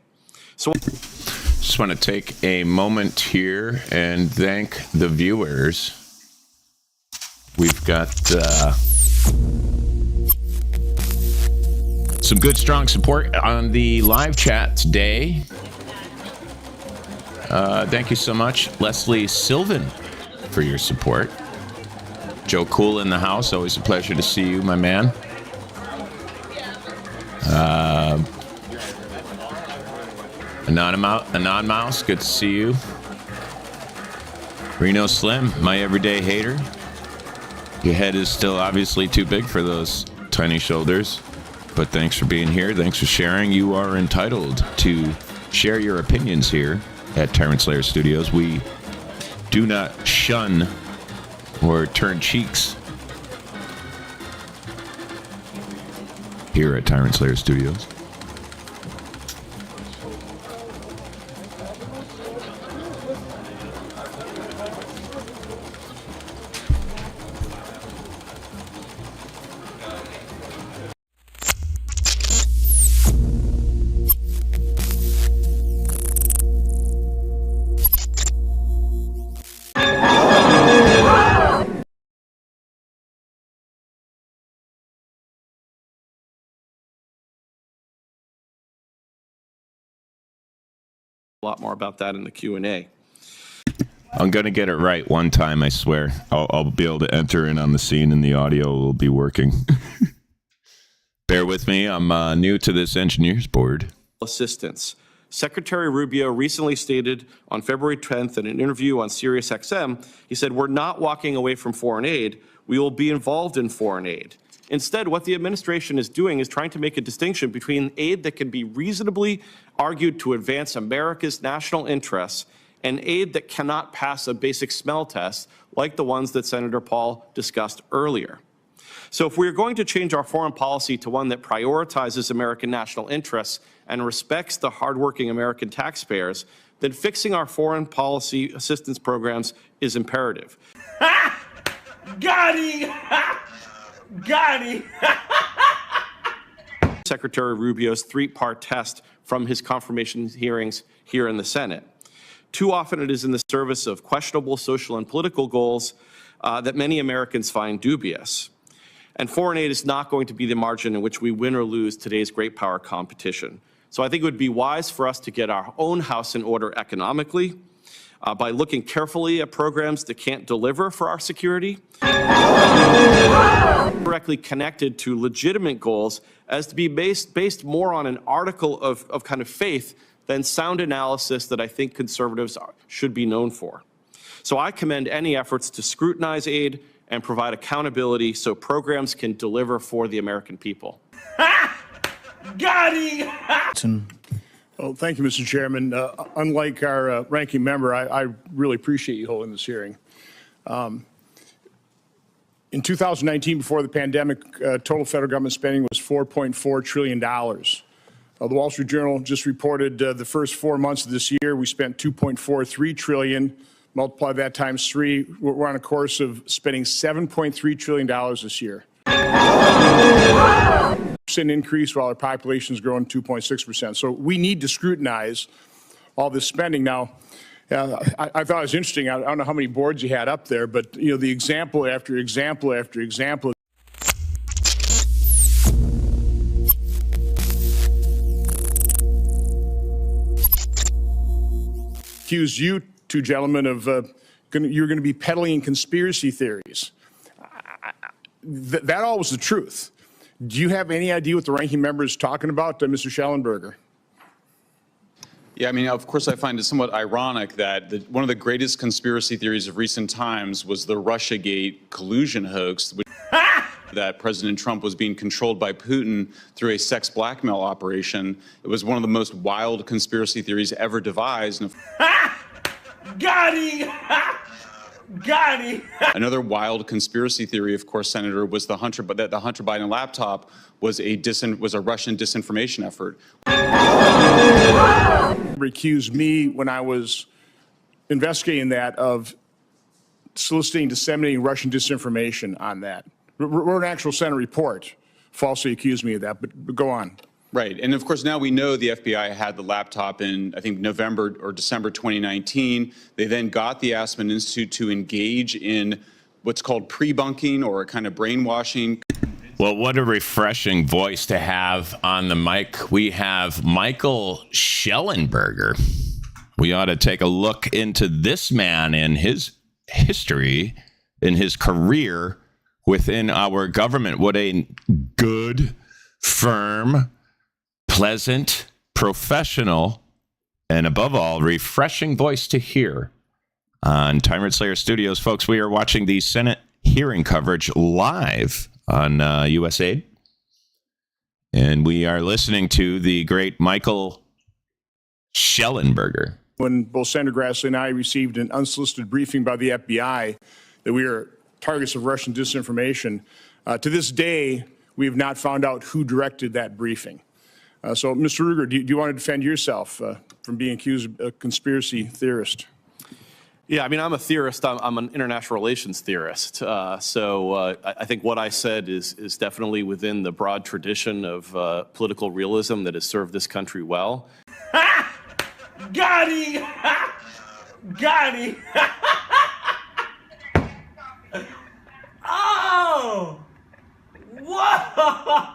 So
just want to take a moment here and thank the viewers. We've got some good, strong support on the live chat today. Thank you so much, Leslie Sylvan, for your support. Joe Cool in the house. Always a pleasure to see you, my man. Anon Mouse, good to see you. Reno Slim, my everyday hater. Your head is still obviously too big for those tiny shoulders, but thanks for being here. Thanks for sharing. You are entitled to share your opinions here at Tyrant Slayer Studios. We do not shun or turn cheeks here at Tyrant Slayer Studios.
a lot more about that in the Q&A.
I'm going to get it right one time, I swear. I'll be able to enter in on the scene and the audio will be working. Bear with me. I'm new to this engineers board.
Assistance. Secretary Rubio recently stated on February 10th in an interview on SiriusXM, he said, "We're not walking away from foreign aid. We will be involved in foreign aid." Instead, what the administration is doing is trying to make a distinction between aid that can be reasonably argued to advance America's national interests and aid that cannot pass a basic smell test like the ones that Senator Paul discussed earlier. So if we are going to change our foreign policy to one that prioritizes American national interests and respects the hardworking American taxpayers, then fixing our foreign policy assistance programs is imperative.
Got him! Got him!
Secretary Rubio's three-part test from his confirmation hearings here in the Senate. Too often it is in the service of questionable social and political goals that many Americans find dubious. And foreign aid is not going to be the margin in which we win or lose today's great power competition. So I think it would be wise for us to get our own house in order economically by looking carefully at programs that can't deliver for our security, directly connected to legitimate goals as to be based more on an article of kind of faith than sound analysis that I think conservatives should be known for. So I commend any efforts to scrutinize aid and provide accountability so programs can deliver for the American people.
Got him!
Well, thank you, Mr. Chairman. Unlike our ranking member, I really appreciate you holding this hearing. In 2019, before the pandemic, total federal government spending was $4.4 trillion. The Wall Street Journal just reported the first 4 months of this year, we spent $2.43 trillion. Multiply that times 3, we're on a course of spending $7.3 trillion this year. Percent increase while our population is growing 2.6%. So we need to scrutinize all this spending. Now, I thought it was interesting. I don't know how many boards you had up there, but you know, the example after example after example.
accused you two gentlemen of you're going to be peddling conspiracy theories. That all was the truth. Do you have any idea what the ranking member is talking about, Mr. Shellenberger?
Yeah, I mean, of course, I find it somewhat ironic that one of the greatest conspiracy theories of recent times was the Russiagate collusion hoax, that President Trump was being controlled by Putin through a sex blackmail operation. It was one of the most wild conspiracy theories ever devised.
Got him! Got him!
Another wild conspiracy theory, of course, Senator, was that the Hunter Biden laptop was a Russian disinformation effort.
Accused me when I was investigating that of soliciting, disseminating Russian disinformation on that. Wrote an actual Senate report, falsely accused me of that, but go on.
Right, and of course now we know the FBI had the laptop in, I think, November or December 2019. They then got the Aspen Institute to engage in what's called pre-bunking or a kind of brainwashing.
Well, what a refreshing voice to have on the mic. We have Michael Shellenberger. We ought to take a look into this man and his history, in his career within our government. What a good, firm, pleasant, professional, and above all, refreshing voice to hear on Tyrant Slayer Studios. Folks, we are watching the Senate hearing coverage live on Usaid, and we are listening to the great Michael Shellenberger.
When both Senator Grassley and I received an unsolicited briefing by the FBI that we are targets of Russian disinformation, to this day, we have not found out who directed that briefing. So, Mr. Ruger, do you want to defend yourself from being accused of a conspiracy theorist?
Yeah, I mean, I'm a theorist. I'm an international relations theorist. So I think what I said is definitely within the broad tradition of political realism that has served this country well.
Got him! Got him! Oh! Whoa!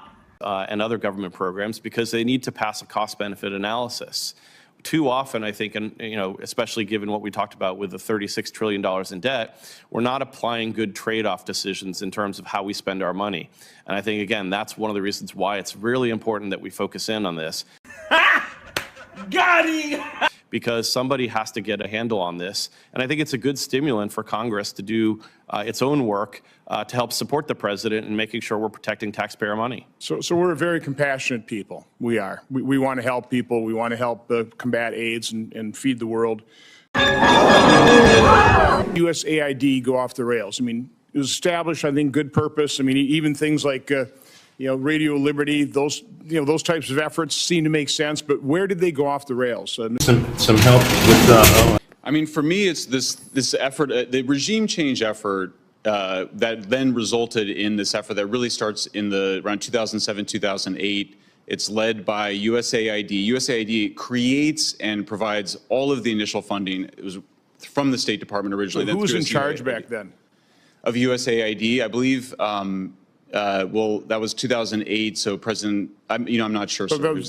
And other government programs, because they need to pass a cost-benefit analysis. Too often, I think, and especially given what we talked about with the $36 trillion in debt, we're not applying good trade-off decisions in terms of how we spend our money. And I think, again, that's one of the reasons why it's really important that we focus in on this.
Got him!
Because somebody has to get a handle on this. And I think it's a good stimulant for Congress to do its own work to help support the president in making sure we're protecting taxpayer money.
So we're a very compassionate people. We are. We want to help people. We want to help combat AIDS and feed the world. USAID go off the rails. I mean, it was established, I think, good purpose. I mean, even things like Radio Liberty, those types of efforts seem to make sense. But where did they go off the rails?
Some help with.
I mean, for me, it's this effort, the regime change effort that then resulted in this effort that really starts in around 2007, 2008. It's led by USAID. USAID creates and provides all of the initial funding. It was from the State Department originally.
So who was in charge back then?
Of USAID, I believe. Well, that was 2008. So President, I'm not sure.
Started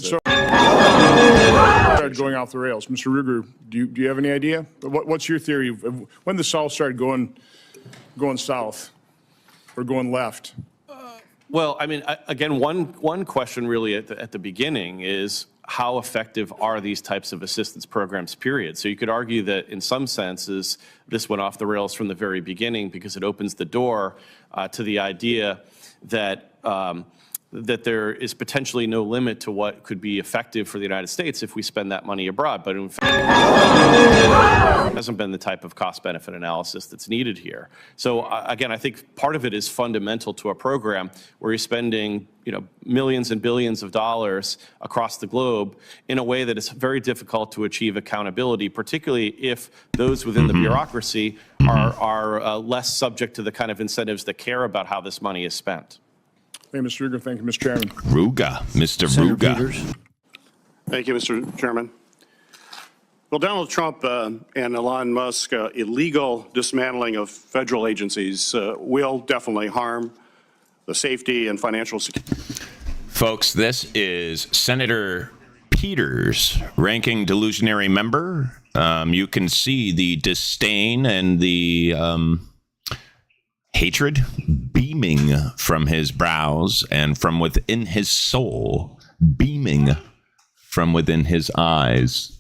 going off the rails. Mr. Ruger, do you have any idea? What's your theory of when the South started going south or going left?
Well, I mean, again, one question really at the beginning is how effective are these types of assistance programs, period? So you could argue that in some senses, this went off the rails from the very beginning because it opens the door to the idea that that there is potentially no limit to what could be effective for the United States if we spend that money abroad. But in fact, it hasn't been the type of cost-benefit analysis that's needed here. So again, I think part of it is fundamental to a program where you're spending millions and billions of dollars across the globe in a way that is very difficult to achieve accountability, particularly if those within the bureaucracy are less subject to the kind of incentives that care about how this money is spent.
Thank you, Mr. Ruger. Thank you, Mr. Chairman.
Mr.
Senator
Ruga.
Peters.
Thank you, Mr. Chairman. Well, Donald Trump and Elon Musk illegal dismantling of federal agencies will definitely harm the safety and financial security.
Folks, this is Senator Peters, ranking delusionary member You can see the disdain and the hatred beaming from his brows and from within his soul, beaming from within his eyes.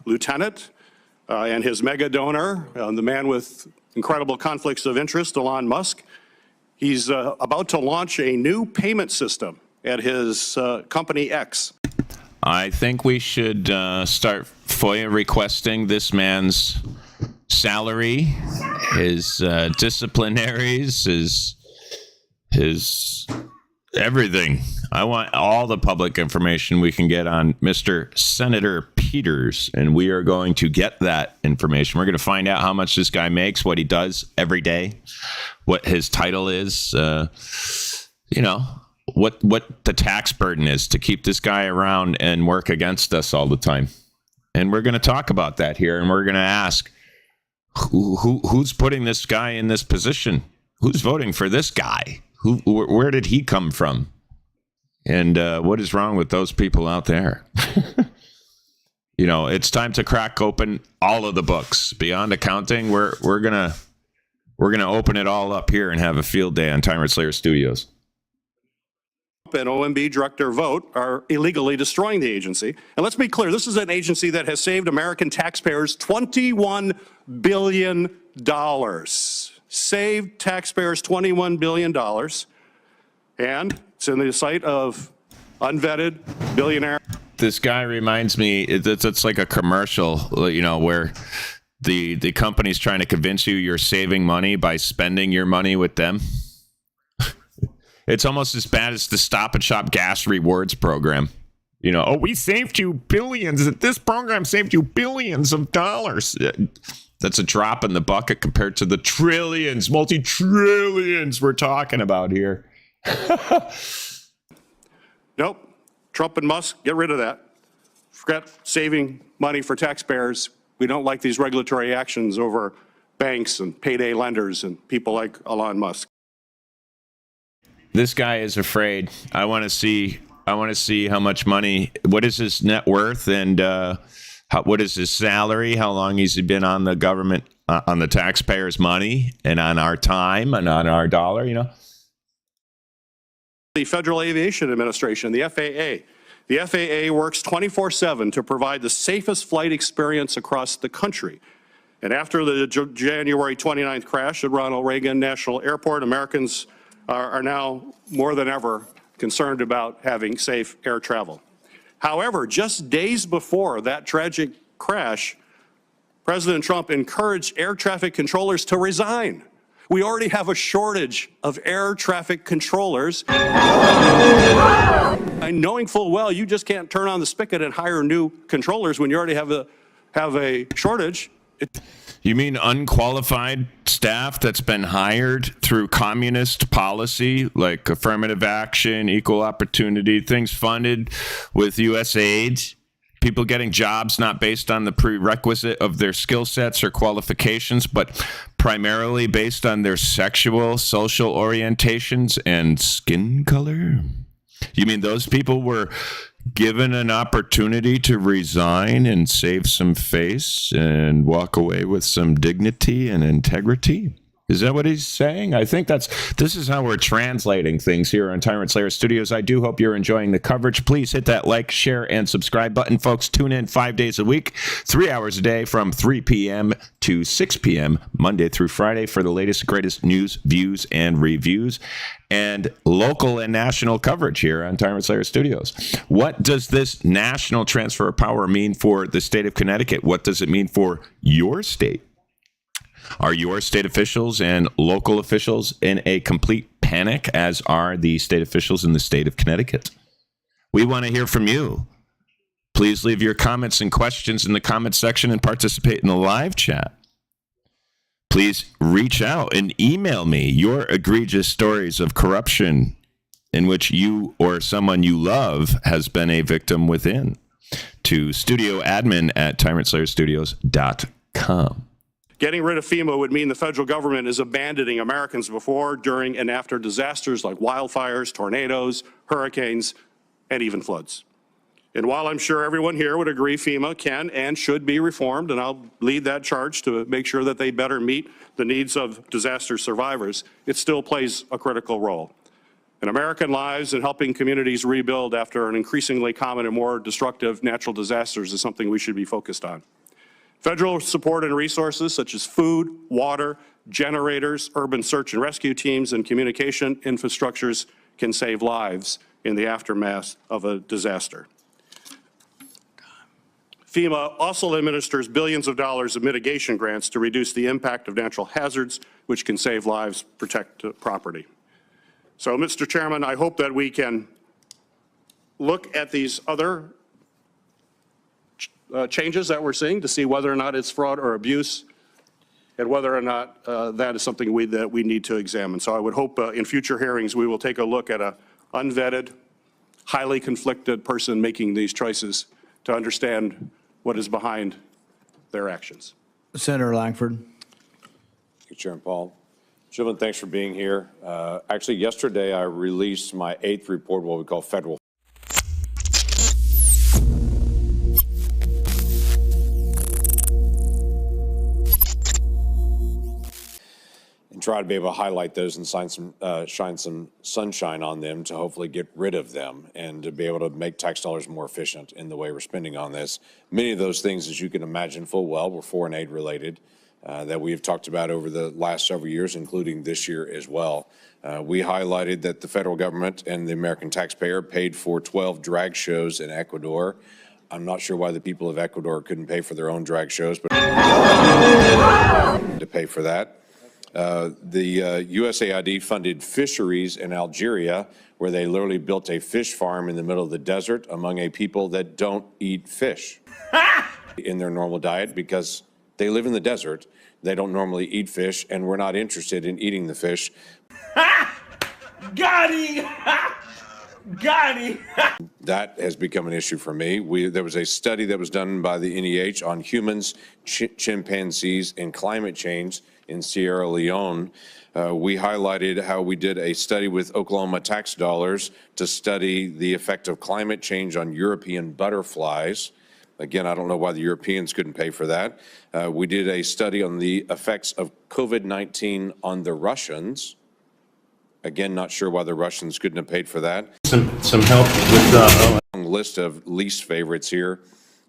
Lieutenant and his mega donor, the man with incredible conflicts of interest, Elon Musk. He's about to launch a new payment system at his company X.
I think we should start FOIA requesting this man's salary, his disciplinaries, his everything. I want all the public information we can get on Mr. Senator Peters, and we are going to get that information. We're going to find out how much this guy makes, what he does every day, what his title is, what the tax burden is to keep this guy around and work against us all the time. And we're going to talk about that here, and we're going to ask, who's putting this guy in this position? Who's voting for this guy? Where did he come from? And what is wrong with those people out there? It's time to crack open all of the books. Beyond accounting, we're gonna open it all up here and have a field day on Tyrant Slayer Studios.
And OMB director vote are illegally destroying the agency. And let's be clear, this is an agency that has saved American taxpayers $21 billion. Saved taxpayers $21 billion. And it's in the sight of unvetted billionaire.
This guy reminds me, it's like a commercial, where the company's trying to convince you you're saving money by spending your money with them. It's almost as bad as the Stop and Shop gas rewards program. We saved you billions. This program saved you billions of dollars. That's a drop in the bucket compared to the trillions, multi-trillions we're talking about here.
Nope. Trump and Musk, get rid of that. Forget saving money for taxpayers. We don't like these regulatory actions over banks and payday lenders and people like Elon Musk.
This guy is afraid. I want to see how much money, what is his net worth, and what is his salary, how long has he been on the government, on the taxpayers' money, and on our time, and on our dollar,
The Federal Aviation Administration, the FAA. The FAA works 24/7 to provide the safest flight experience across the country. And after the January 29th crash at Ronald Reagan National Airport, Americans are now more than ever concerned about having safe air travel. However, just days before that tragic crash, President Trump encouraged air traffic controllers to resign. We already have a shortage of air traffic controllers. And knowing full well you just can't turn on the spigot and hire new controllers when you already have a shortage.
You mean unqualified staff that's been hired through communist policy, like affirmative action, equal opportunity, things funded with Usaid? People getting jobs not based on the prerequisite of their skill sets or qualifications, but primarily based on their sexual, social orientations and skin color? You mean those people were given an opportunity to resign and save some face and walk away with some dignity and integrity? Is that what he's saying? I think this is how we're translating things here on Tyrant Slayer Studios. I do hope you're enjoying the coverage. Please hit that like, share, and subscribe button. Folks, tune in 5 days a week, 3 hours a day from 3 p.m. to 6 p.m., Monday through Friday, for the latest, greatest news, views, and reviews, and local and national coverage here on Tyrant Slayer Studios. What does this national transfer of power mean for the state of Connecticut? What does it mean for your state? Are your state officials and local officials in a complete panic, as are the state officials in the state of Connecticut? We want to hear from you. Please leave your comments and questions in the comment section and participate in the live chat. Please reach out and email me your egregious stories of corruption in which you or someone you love has been a victim within to studioadmin@tyrantslayerstudios.com.
Getting rid of FEMA would mean the federal government is abandoning Americans before, during, and after disasters like wildfires, tornadoes, hurricanes, and even floods. And while I'm sure everyone here would agree FEMA can and should be reformed, and I'll lead that charge to make sure that they better meet the needs of disaster survivors, it still plays a critical role. And American lives and helping communities rebuild after an increasingly common and more destructive natural disasters is something we should be focused on. Federal support and resources such as food, water, generators, urban search and rescue teams, and communication infrastructures can save lives in the aftermath of a disaster. FEMA also administers billions of dollars of mitigation grants to reduce the impact of natural hazards, which can save lives, protect property. So, Mr. Chairman, I hope that we can look at these other changes that we're seeing to see whether or not it's fraud or abuse, and whether or not that is something that we need to examine. So I would hope in future hearings we will take a look at an unvetted, highly conflicted person making these choices to understand what is behind their actions.
Senator Langford.
Thank you, Chairman Paul. Gentlemen, thanks for being here. Actually, yesterday I released my 8th report, what we call federal. And try to be able to highlight those and shine some sunshine on them to hopefully get rid of them and to be able to make tax dollars more efficient in the way we're spending on this. Many of those things, as you can imagine full well, were foreign aid related. That we have talked about over the last several years, including this year as well. We highlighted that the federal government and the American taxpayer paid for 12 drag shows in Ecuador. I'm not sure why the people of Ecuador couldn't pay for their own drag shows, but to pay for that. The USAID funded fisheries in Algeria, where they literally built a fish farm in the middle of the desert among a people that don't eat fish in their normal diet because they live in the desert. They don't normally eat fish, and we're not interested in eating the fish.
Got him! Got him!
That has become an issue for me. There was a study that was done by the NEH on humans, chimpanzees, and climate change in Sierra Leone. We highlighted how we did a study with Oklahoma tax dollars to study the effect of climate change on European butterflies. Again, I don't know why the Europeans couldn't pay for that. We did a study on the effects of COVID-19 on the Russians. Again, not sure why the Russians couldn't have paid for that.
Some help with
a long list of least favorites here.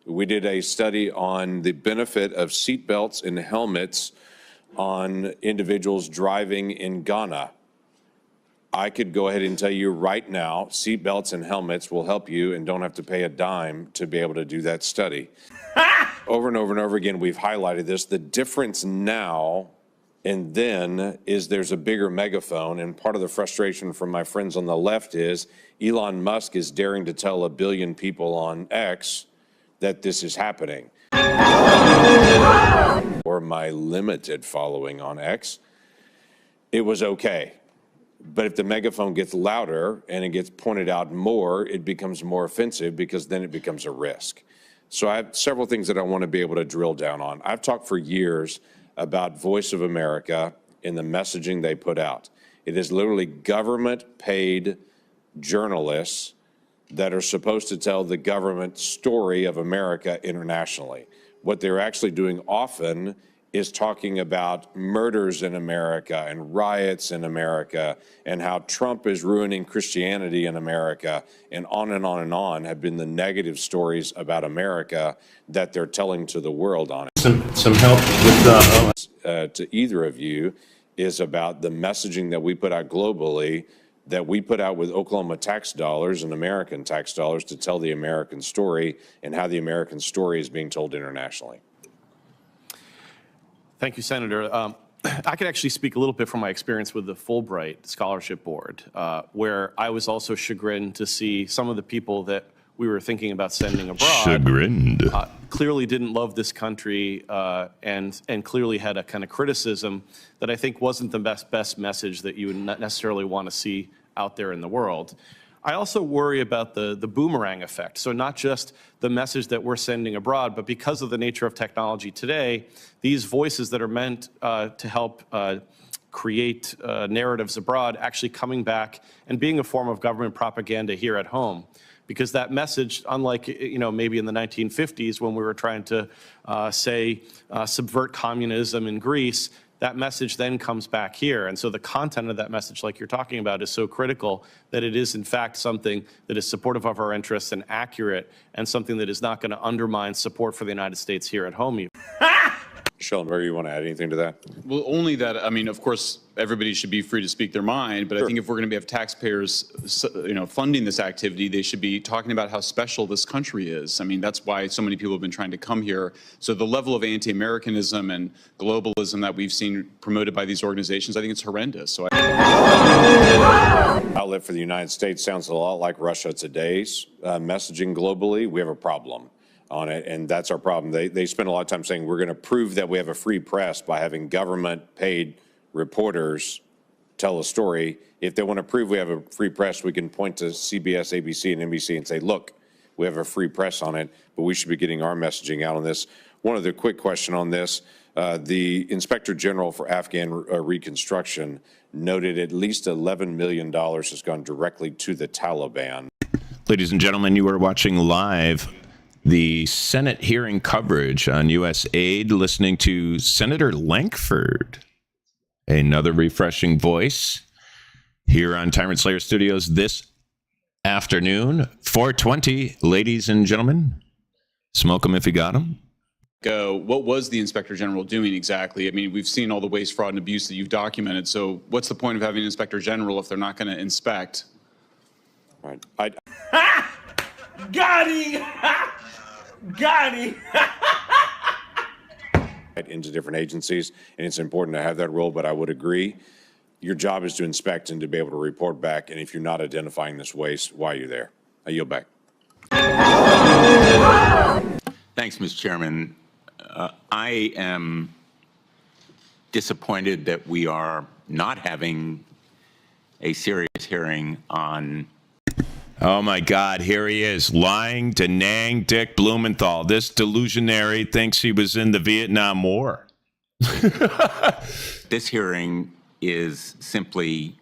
We did a study on the benefit of seatbelts and helmets on individuals driving in Ghana. I could go ahead and tell you right now, seatbelts and helmets will help you and don't have to pay a dime to be able to do that study. Over and over and over again, we've highlighted this. The difference now and then is there's a bigger megaphone, and part of the frustration from my friends on the left is Elon Musk is daring to tell 1 billion people on X that this is happening. Or my limited following on X, it was okay. But if the megaphone gets louder and it gets pointed out more, it becomes more offensive because then it becomes a risk. So I have several things that I want to be able to drill down on. I've talked for years about Voice of America and the messaging they put out. It is literally government-paid journalists that are supposed to tell the government story of America internationally. What they're actually doing often is talking about murders in America and riots in America and how Trump is ruining Christianity in America, and on and on and on have been the negative stories about America that they're telling to the world on it.
some help with
to either of you is about the messaging that we put out globally, that we put out with Oklahoma tax dollars and American tax dollars to tell the American story and how the American story is being told internationally.
Thank you, Senator. I could actually speak a little bit from my experience with the Fulbright Scholarship Board, where I was also chagrined to see some of the people that we were thinking about sending abroad.
Chagrined.
Clearly didn't love this country and clearly had a kind of criticism that I think wasn't the best message that you would not necessarily want to see out there in the world. I also worry about the boomerang effect. So not just the message that we're sending abroad, but because of the nature of technology today, these voices that are meant to help create narratives abroad actually coming back and being a form of government propaganda here at home. because that message, unlike, maybe in the 1950s when we were trying to subvert communism in Greece, that message then comes back here. And so the content of that message, like you're talking about, is so critical that it is in fact something that is supportive of our interests and accurate, and something that is not going to undermine support for the United States here at home.
Shellenberger, you want to add anything to that?
Well, only that, I mean, of course, everybody should be free to speak their mind, but I think if we're going to have taxpayers, funding this activity, they should be talking about how special this country is. I mean, that's why so many people have been trying to come here. So the level of anti-Americanism and globalism that we've seen promoted by these organizations, I think it's horrendous. So
Outlet for the United States sounds a lot like Russia today's messaging globally. We have a problem on it, and that's our problem. They spend a lot of time saying we're going to prove that we have a free press by having government-paid reporters tell a story. If they want to prove we have a free press, we can point to CBS, ABC, and NBC and say, look, we have a free press on it, but we should be getting our messaging out on this. One other quick question on this. The Inspector General for Afghan Reconstruction noted at least $11 million has gone directly to the Taliban.
Ladies and gentlemen, you are watching live the Senate hearing coverage on Usaid, listening to Senator Lankford, another refreshing voice here on Tyrant Slayer Studios this afternoon, 4:20, ladies and gentlemen. Smoke them if you got them.
What was the Inspector General doing exactly? I mean, we've seen all the waste, fraud, and abuse that you've documented. So what's the point of having an Inspector General if they're not going to inspect?
Right.
Got him! Got him!
Into different agencies, and it's important to have that role, but I would agree. Your job is to inspect and to be able to report back, and if you're not identifying this waste, why are you there? I yield back.
Thanks, Mr. Chairman. I am disappointed that we are not having a serious hearing on.
Oh my God, here he is, lying, Da Nang Dick Blumenthal. This delusionary thinks he was in the Vietnam War.
This hearing is simply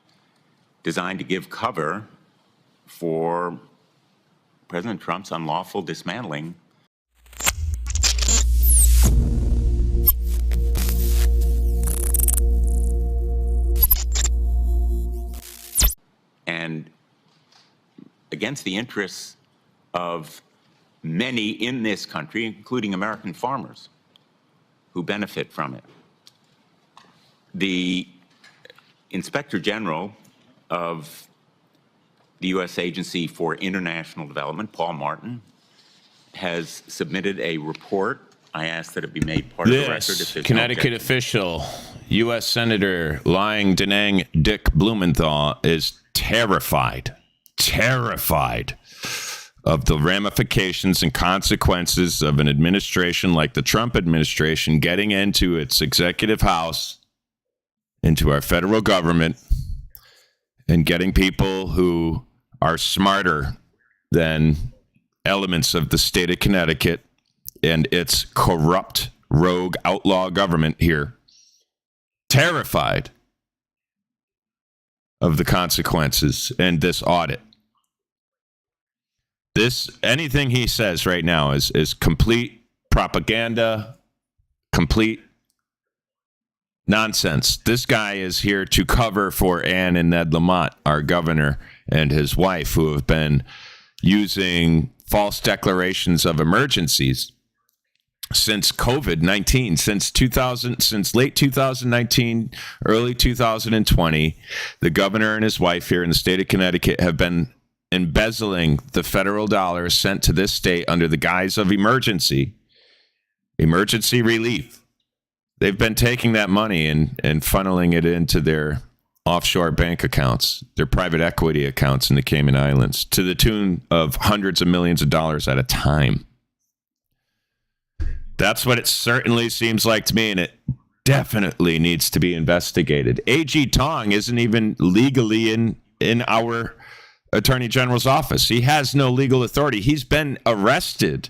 designed to give cover for President Trump's unlawful dismantling and against the interests of many in this country, including American farmers who benefit from it. The Inspector General of the U.S. Agency for International Development, Paul Martin, has submitted a report. I ask that it be made part of the record. If there's
Connecticut
no
official, U.S. Senator lying Da Nang Dick Blumenthal is terrified of the ramifications and consequences of an administration like the Trump administration getting into its executive house, into our federal government, and getting people who are smarter than elements of the state of Connecticut and its corrupt, rogue, outlaw government here, terrified of the consequences and this audit. Anything he says right now is complete propaganda, complete nonsense. This guy is here to cover for Ann and Ned Lamont, our governor, and his wife, who have been using false declarations of emergencies since COVID-19, since late 2019, early 2020. The governor and his wife here in the state of Connecticut have been embezzling the federal dollars sent to this state under the guise of emergency relief. They've been taking that money and funneling it into their offshore bank accounts, their private equity accounts in the Cayman Islands, to the tune of hundreds of millions of dollars at a time. That's what it certainly seems like to me, and it definitely needs to be investigated. A.G. Tong isn't even legally in our Attorney General's office. He has no legal authority. He's been arrested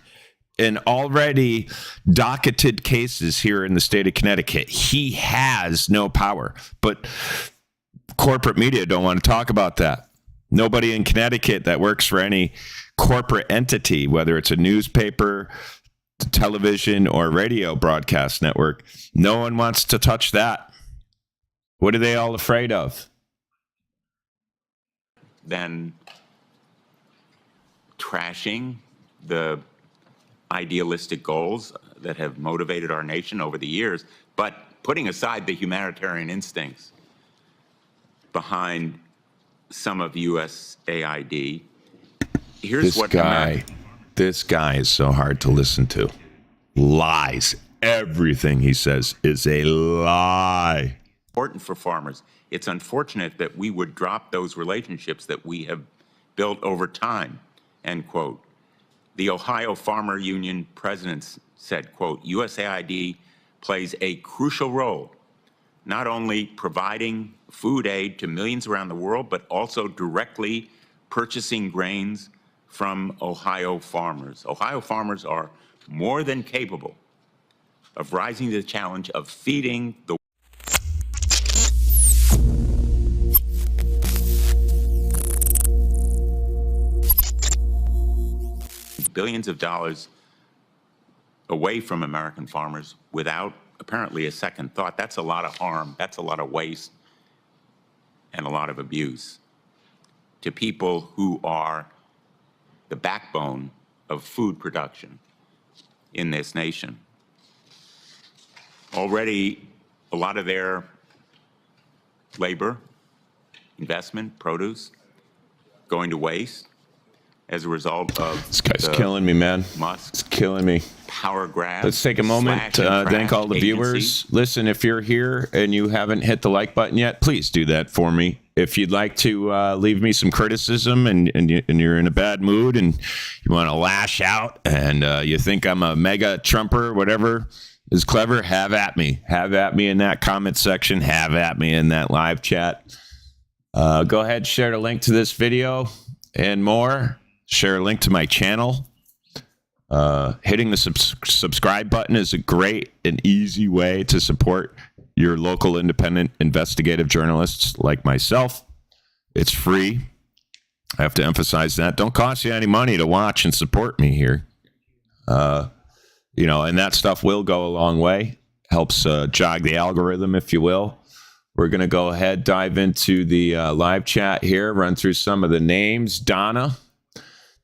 in already docketed cases here in the state of Connecticut. He has no power, but corporate media don't want to talk about that. Nobody in Connecticut that works for any corporate entity, whether it's a newspaper, television, or radio broadcast network, no one wants to touch that. What are they all afraid of?
Then trashing the idealistic goals that have motivated our nation over the years, but putting aside the humanitarian instincts behind some of USAID. Here's what
this guy is so hard to listen to. Lies. Everything he says is a lie.
Important for farmers. It's unfortunate that we would drop those relationships that we have built over time, end quote. The Ohio Farmer Union president said, quote, USAID plays a crucial role, not only providing food aid to millions around the world, but also directly purchasing grains from Ohio farmers. Ohio farmers are more than capable of rising to the challenge of feeding the billions of dollars away from American farmers without apparently a second thought. That's a lot of harm. That's a lot of waste and a lot of abuse to people who are the backbone of food production in this nation. Already, a lot of their labor, investment, produce, going to waste as a result of
this guy's killing me, man. It's killing me.
Power grab.
Let's take a moment to thank all the viewers. Listen, if you're here and you haven't hit the like button yet, please do that for me. If you'd like to leave me some criticism and you're in a bad mood and you want to lash out and you think I'm a mega Trumper, whatever is clever, have at me. Have at me in that comment section. Have at me in that live chat. Go ahead, share the link to this video and more. Share a link to my channel. Hitting the subscribe button is a great and easy way to support your local independent investigative journalists like myself. It's free. I have to emphasize that. Don't cost you any money to watch and support me here. You know, and that stuff will go a long way. Helps jog the algorithm, if you will. We're going to go ahead, dive into the live chat here, run through some of the names. Donna,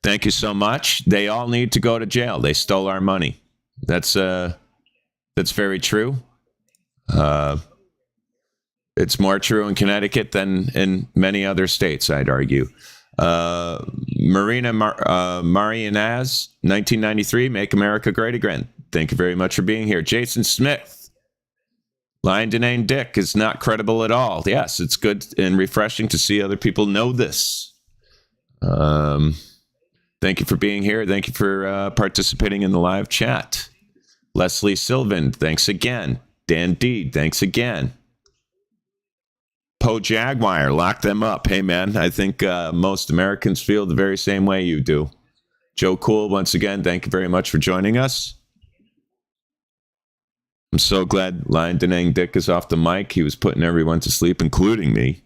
thank you so much. They all need to go to jail. They stole our money. That's very true. It's more true in Connecticut than in many other states, I'd argue. Marina Marianaz, 1993, Make America Great Again. Thank you very much for being here. Jason Smith, Lying Denane Dick is not credible at all. Yes, it's good and refreshing to see other people know this. Thank you for being here. Thank you for participating in the live chat. Leslie Sylvan, thanks again. Dan Deed, thanks again. Poe Jaguar, lock them up. Hey, man, I think most Americans feel the very same way you do. Joe Cool, once again, thank you very much for joining us. I'm so glad Lion Denang Dick is off the mic. He was putting everyone to sleep, including me.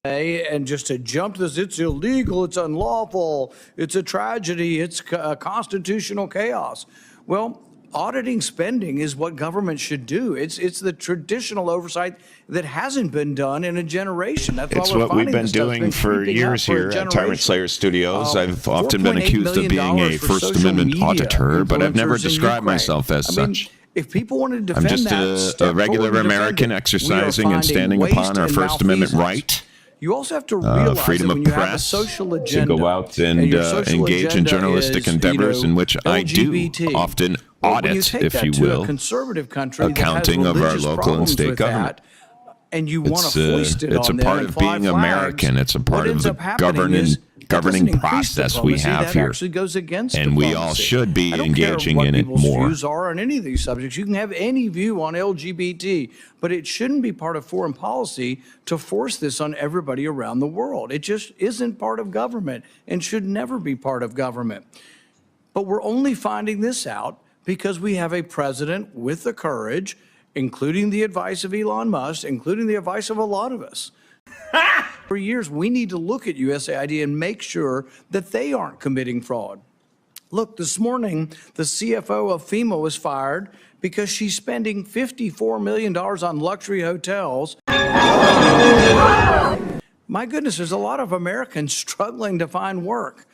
And just to jump this, it's illegal, it's unlawful, it's a tragedy, it's constitutional chaos. Well, auditing spending is what government should do. It's the traditional oversight that hasn't been done in a generation. That's
it's what we've been doing for years here at Tyrant Slayer Studios. I've often been accused of being a First Amendment auditor, but I've never described myself as such.
If people wanted to defend
I'm just a regular American exercising and standing upon our First Amendment right.
You also have to realize
freedom
that when
of
you have a
press
social agenda,
to go out and engage in journalistic endeavors in which I do often audit, if you will, accounting of our local and state government.
And you want to foist it
it's
on
a part
them
of being American. It's a part of the governing process we have here. And we all should be engaging in it more.
I don't care what people's views are on any of these subjects. You can have any view on LGBT, but it shouldn't be part of foreign policy to force this on everybody around the world. It just isn't part of government and should never be part of government. But we're only finding this out because we have a president with the courage, including the advice of Elon Musk, including the advice of a lot of us, For years, we need to look at USAID and make sure that they aren't committing fraud. Look, this morning, the CFO of FEMA was fired because she's spending $54 million on luxury hotels. My goodness, there's a lot of Americans struggling to find work.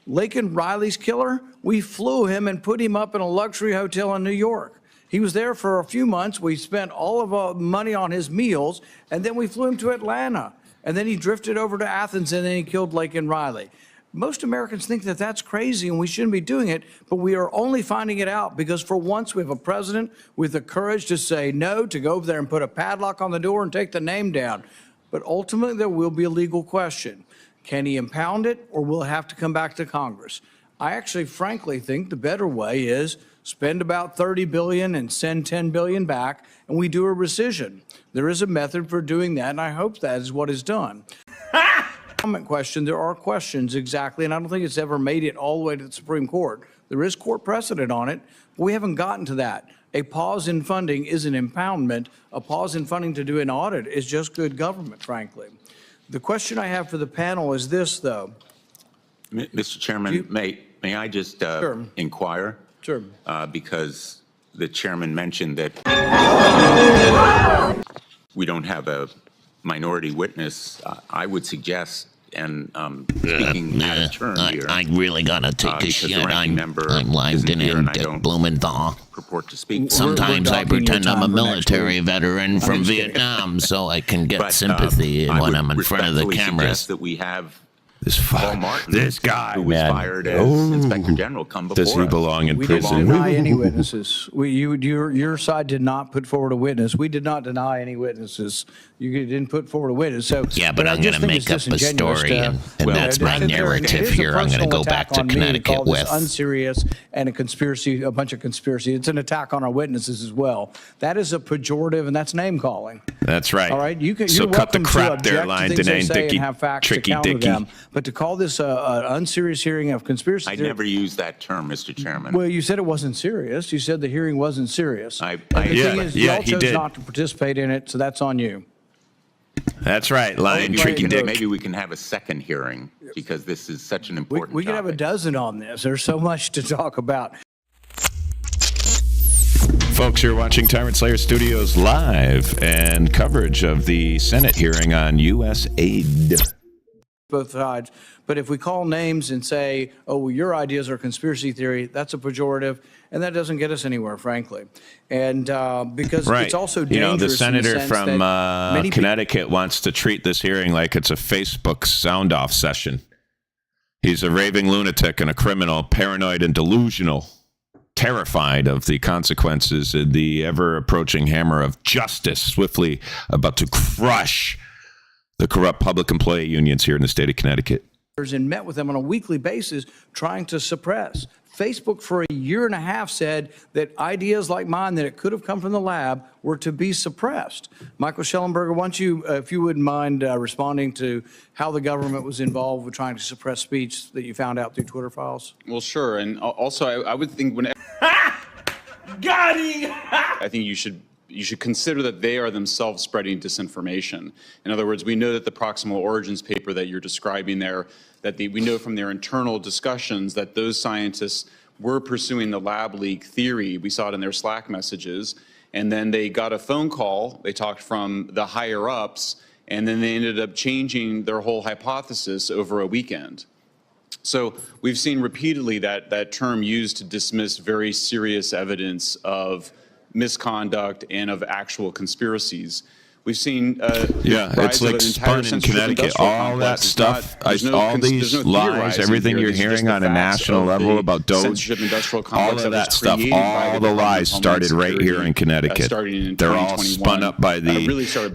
Laken Riley's killer, we flew him and put him up in a luxury hotel in New York. He was there for a few months. We spent all of our money on his meals, and then we flew him to Atlanta. And then he drifted over to Athens, and then he killed Laken Riley. Most Americans think that that's crazy and we shouldn't be doing it, but we are only finding it out because for once we have a president with the courage to say no, to go over there and put a padlock on the door and take the name down. But ultimately, there will be a legal question. Can he impound it, or will it have to come back to Congress? I actually, frankly, think the better way is spend about $30 billion and send $10 billion back, and we do a rescission. There is a method for doing that, and I hope that is what is done. Comment question, there are questions exactly, and I don't think it's ever made it all the way to the Supreme Court. There is court precedent on it, but we haven't gotten to that. A pause in funding is an impoundment. A pause in funding to do an audit is just good government, frankly. The question I have for the panel is this, though.
Mr. Chairman, may I just inquire?
Sure.
Because the chairman mentioned that we don't have a minority witness. I would suggest, and speaking out of turn here,
I really gotta take a shit. I'm
Langdon
and Dick Blumenthal.
Purport to speak.
Sometimes I pretend I'm a military veteran from Vietnam so I can get sympathy when I'm in front of the cameras.
That we have
Paul
Martin,
this guy,
who was fired as Inspector General, come before
Does he belong in
We
prison?
didn't deny any witnesses. Your side did not put forward a witness. We did not deny any witnesses. You didn't put forward a witness. So,
yeah, but I'm going to make up a story, and that's my narrative here. I'm going to go back to Connecticut with.
Unserious and a conspiracy, a bunch of conspiracy. It's an attack on our witnesses as well. That is a pejorative, and that's name calling.
That's right.
All right, you're
so cut the
welcome
crap
to
there,
object
line
to things they
Danae,
say
Dicky,
and have facts
Tricky
to counter
Dicky.
them. But to call this an unserious hearing of conspiracy
I
theory,
never used that term, Mr. Chairman.
well, you said it wasn't serious. You said the hearing wasn't serious.
I
And the thing is,
yeah,
y'all
he
chose
did.
not to participate in it, so that's on you.
That's right, Lion Tricky Dick.
Maybe we can have a second hearing because this is such an important
We can have a
topic.
dozen on this. There's so much to talk about.
Folks, you're watching Tyrant Slayer Studios live and coverage of the Senate hearing on USAID.
Both sides. But if we call names and say, oh, well, your ideas are conspiracy theory, that's a pejorative, and that doesn't get us anywhere, frankly. And because
Right.
it's also
You know,
dangerous
the senator
in the sense
from
that many
Connecticut wants to treat this hearing like it's a Facebook sound-off session. He's a raving lunatic and a criminal, paranoid and delusional, terrified of the consequences and the ever-approaching hammer of justice swiftly about to crush the corrupt public employee unions here in the state of Connecticut.
and met with them on a weekly basis trying to suppress. Facebook for a year and a half said that ideas like mine that it could have come from the lab were to be suppressed. Michael Shellenberger, why don't you, if you wouldn't mind responding to how the government was involved with trying to suppress speech that you found out through Twitter files?
Well, sure. And also, I would think when
Got him!
I think you should consider that they are themselves spreading disinformation. In other words, we know that the proximal origins paper that you're describing there, that we know from their internal discussions that those scientists were pursuing the lab leak theory. We saw it in their Slack messages. And then they got a phone call. They talked from the higher ups, and then they ended up changing their whole hypothesis over a weekend. So we've seen repeatedly that term used to dismiss very serious evidence of misconduct and of actual conspiracies. We've seen
it's like spun in Connecticut. All that stuff, all these lies, everything you're hearing on a national level about Doge, all of that stuff, all the lies started right here in Connecticut. They're all spun up by the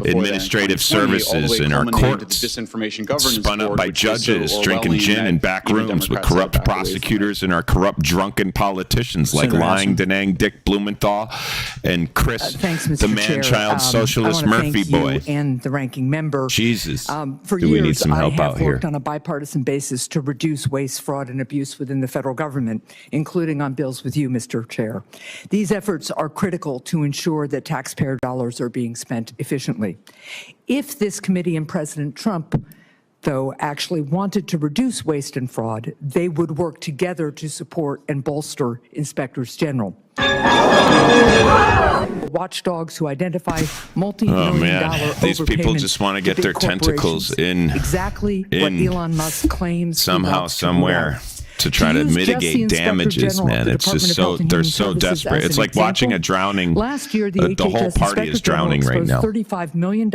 administrative services in our courts, spun up by judges drinking gin in back rooms with corrupt prosecutors and our corrupt drunken politicians like lying Denang Dick Blumenthal and Chris, the man-child socialist Murphy boy.
And the ranking member.
Jesus.
For
Do
years,
we need some help
I have
out here?
worked on a bipartisan basis to reduce waste, fraud, and abuse within the federal government, including on bills with you, Mr. Chair. These efforts are critical to ensure that taxpayer dollars are being spent efficiently. If this committee and President Trump though, actually wanted to reduce waste and fraud, they would work together to support and bolster inspectors general. Watchdogs who identify multi-million-dollar
These people
overpayments
just want to get
to
their
big
tentacles
corporations. Exactly what Elon Musk claims he
somehow,
wants to
somewhere. To try to
use just the
mitigate
Inspector
damages,
General of
man.
the
It's just
Department of
so,
Health and
they're
Human
so
Services
desperate.
as
It's
an
like watching a
example.
drowning,
Last year, the
the whole
HHS
party is
Inspector General
drowning right now.
exposed $35 million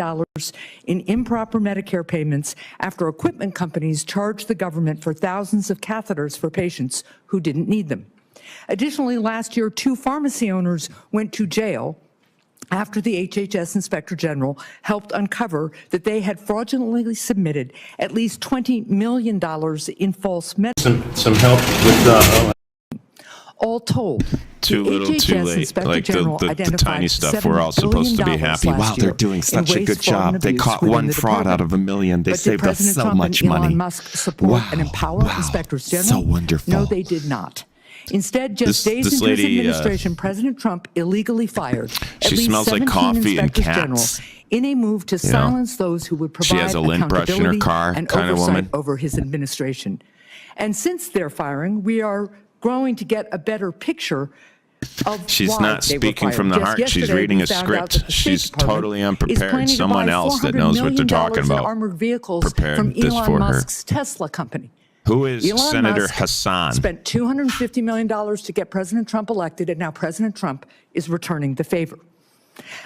in improper Medicare payments after equipment companies charged the government for thousands of catheters for patients who didn't need them. Additionally, last year, 2 pharmacy owners went to jail after the HHS Inspector General helped uncover that they had fraudulently submitted at least $20 million in false medicine.
Some help with
All told,
too
the
little, too
HHS
late.
Inspector
Like
General
the
identified
tiny stuff, we're all
$7
supposed to be
billion
happy.
last
Wow, they're
year
doing
in
such a
waste,
good
fraud, and
job. They
abuse
caught
within
one
the
fraud out
department.
of a million. They
But did
saved us
President
so
Trump
much
and Elon
money.
Musk support and empower inspectors general?
So wonderful.
No, they did not. Instead, just days
this
into his
lady,
administration, President Trump illegally fired at
she
least
smells like
17
coffee and
inspectors general
cats.
in a move to silence those who would
She
provide
has a lint brush in her
accountability
car
and
kind of
oversight
woman.
over his administration. And since their firing, we are growing to get a better picture of
She's
why
not
they were
speaking from
fired.
the
Just
heart. She's
yesterday,
reading
we
a
found out
script.
that the State
She's
Department
totally
is
unprepared.
planning to
Someone
buy
else that
$400
knows what they're
million
talking
in
about
armored vehicles
prepared
from
this
Elon
for her.
Musk's Tesla company.
Who is
Elon
Senator
Musk
Hassan?
spent $250 million to get President Trump elected, and now President Trump is returning the favor.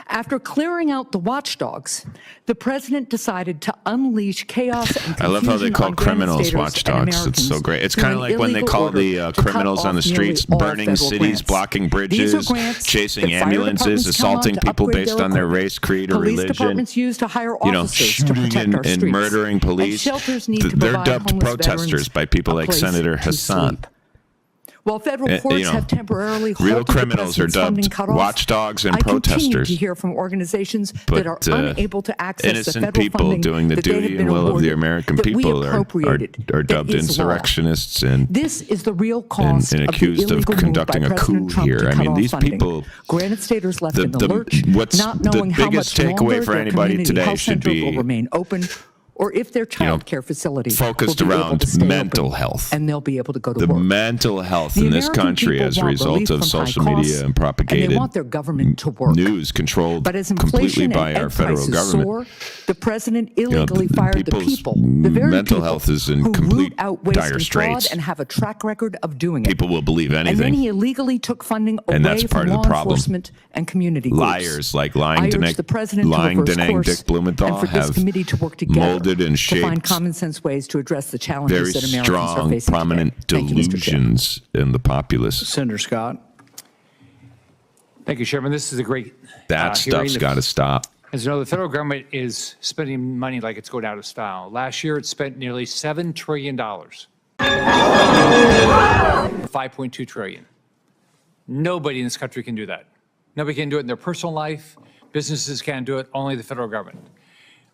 After clearing out the watchdogs, the president decided to unleash chaos and confusion
I love how they call
on Granite
criminals
Staters and
watchdogs. It's so
Americans
great. It's
through
kind of
an
like when they
illegal
call
order
the
to cut
criminals on the
off nearly
streets,
all
burning
federal
cities,
grants.
blocking
These are
bridges,
grants
chasing
that fire
ambulances,
departments count on
assaulting
to
people
upgrade
based
their
on their
equipment.
race, creed, or
Police
religion.
departments use to hire
You know,
officers to
shooting
protect our
and
streets.
murdering police.
And shelters need to
They're
provide
dubbed
homeless
protesters
veterans
by people
a
like
place
Senator
to
Hassan.
sleep. While federal courts have temporarily halted
real criminals
the
are
president's funding
dubbed
cutoff,
watchdogs and
I continue
protesters.
to hear from organizations
But,
that are unable to access the
innocent
federal
people
funding
doing the
that they have
duty
been
and will of the
awarded,
American
that we
people
appropriated,
are
that
dubbed
is law.
insurrectionists and
This is the real cost
and
of the
accused of
illegal move
conducting
by
a
President
coup
Trump
here.
to
I
cut
mean,
off
these
funding.
people.
Granite Staters left in the lurch,
What's
not knowing
the
how
biggest
much
takeaway
longer
for
their
anybody
community
today
health
should
centers
be,
will remain open, or if their child care facility
focused
will be able
around
to stay
mental
open,
health.
and they'll be able to go to
The
work.
mental health
The
in this
American
country
people
as a
want
result
relief
of
from high
social
costs,
media and
and
propagated
they want their government to work.
news controlled
But as
completely
inflation
by
and
our
egg
federal
prices
government.
soar, the president illegally fired the
people's
people, the very
mental
people
health is in
who
complete
root out waste
dire
and fraud
straits.
and have a track record of doing it.
People will believe
And then
anything.
he illegally took funding away
And that's
from
part of the
law
problem.
enforcement and community groups.
Liars like
I
lying
urge
Dick,
the president
lying
to reverse
Denang
course
Dick Blumenthal
and for this
have
committee to work together
molded and
to find
shaped
common sense ways to address the
very
challenges that Americans are
strong,
facing
prominent
today. Thank you, Mr. Chair.
delusions in the populace.
Senator Scott.
Thank you, Chairman. This is a great
That stuff's got to stop.
As you know, the federal government is spending money like it's going out of style. Last year, it spent nearly $7 trillion. $5.2 trillion. Nobody in this country can do that. Nobody can do it in their personal life. Businesses can't do it, only the federal government.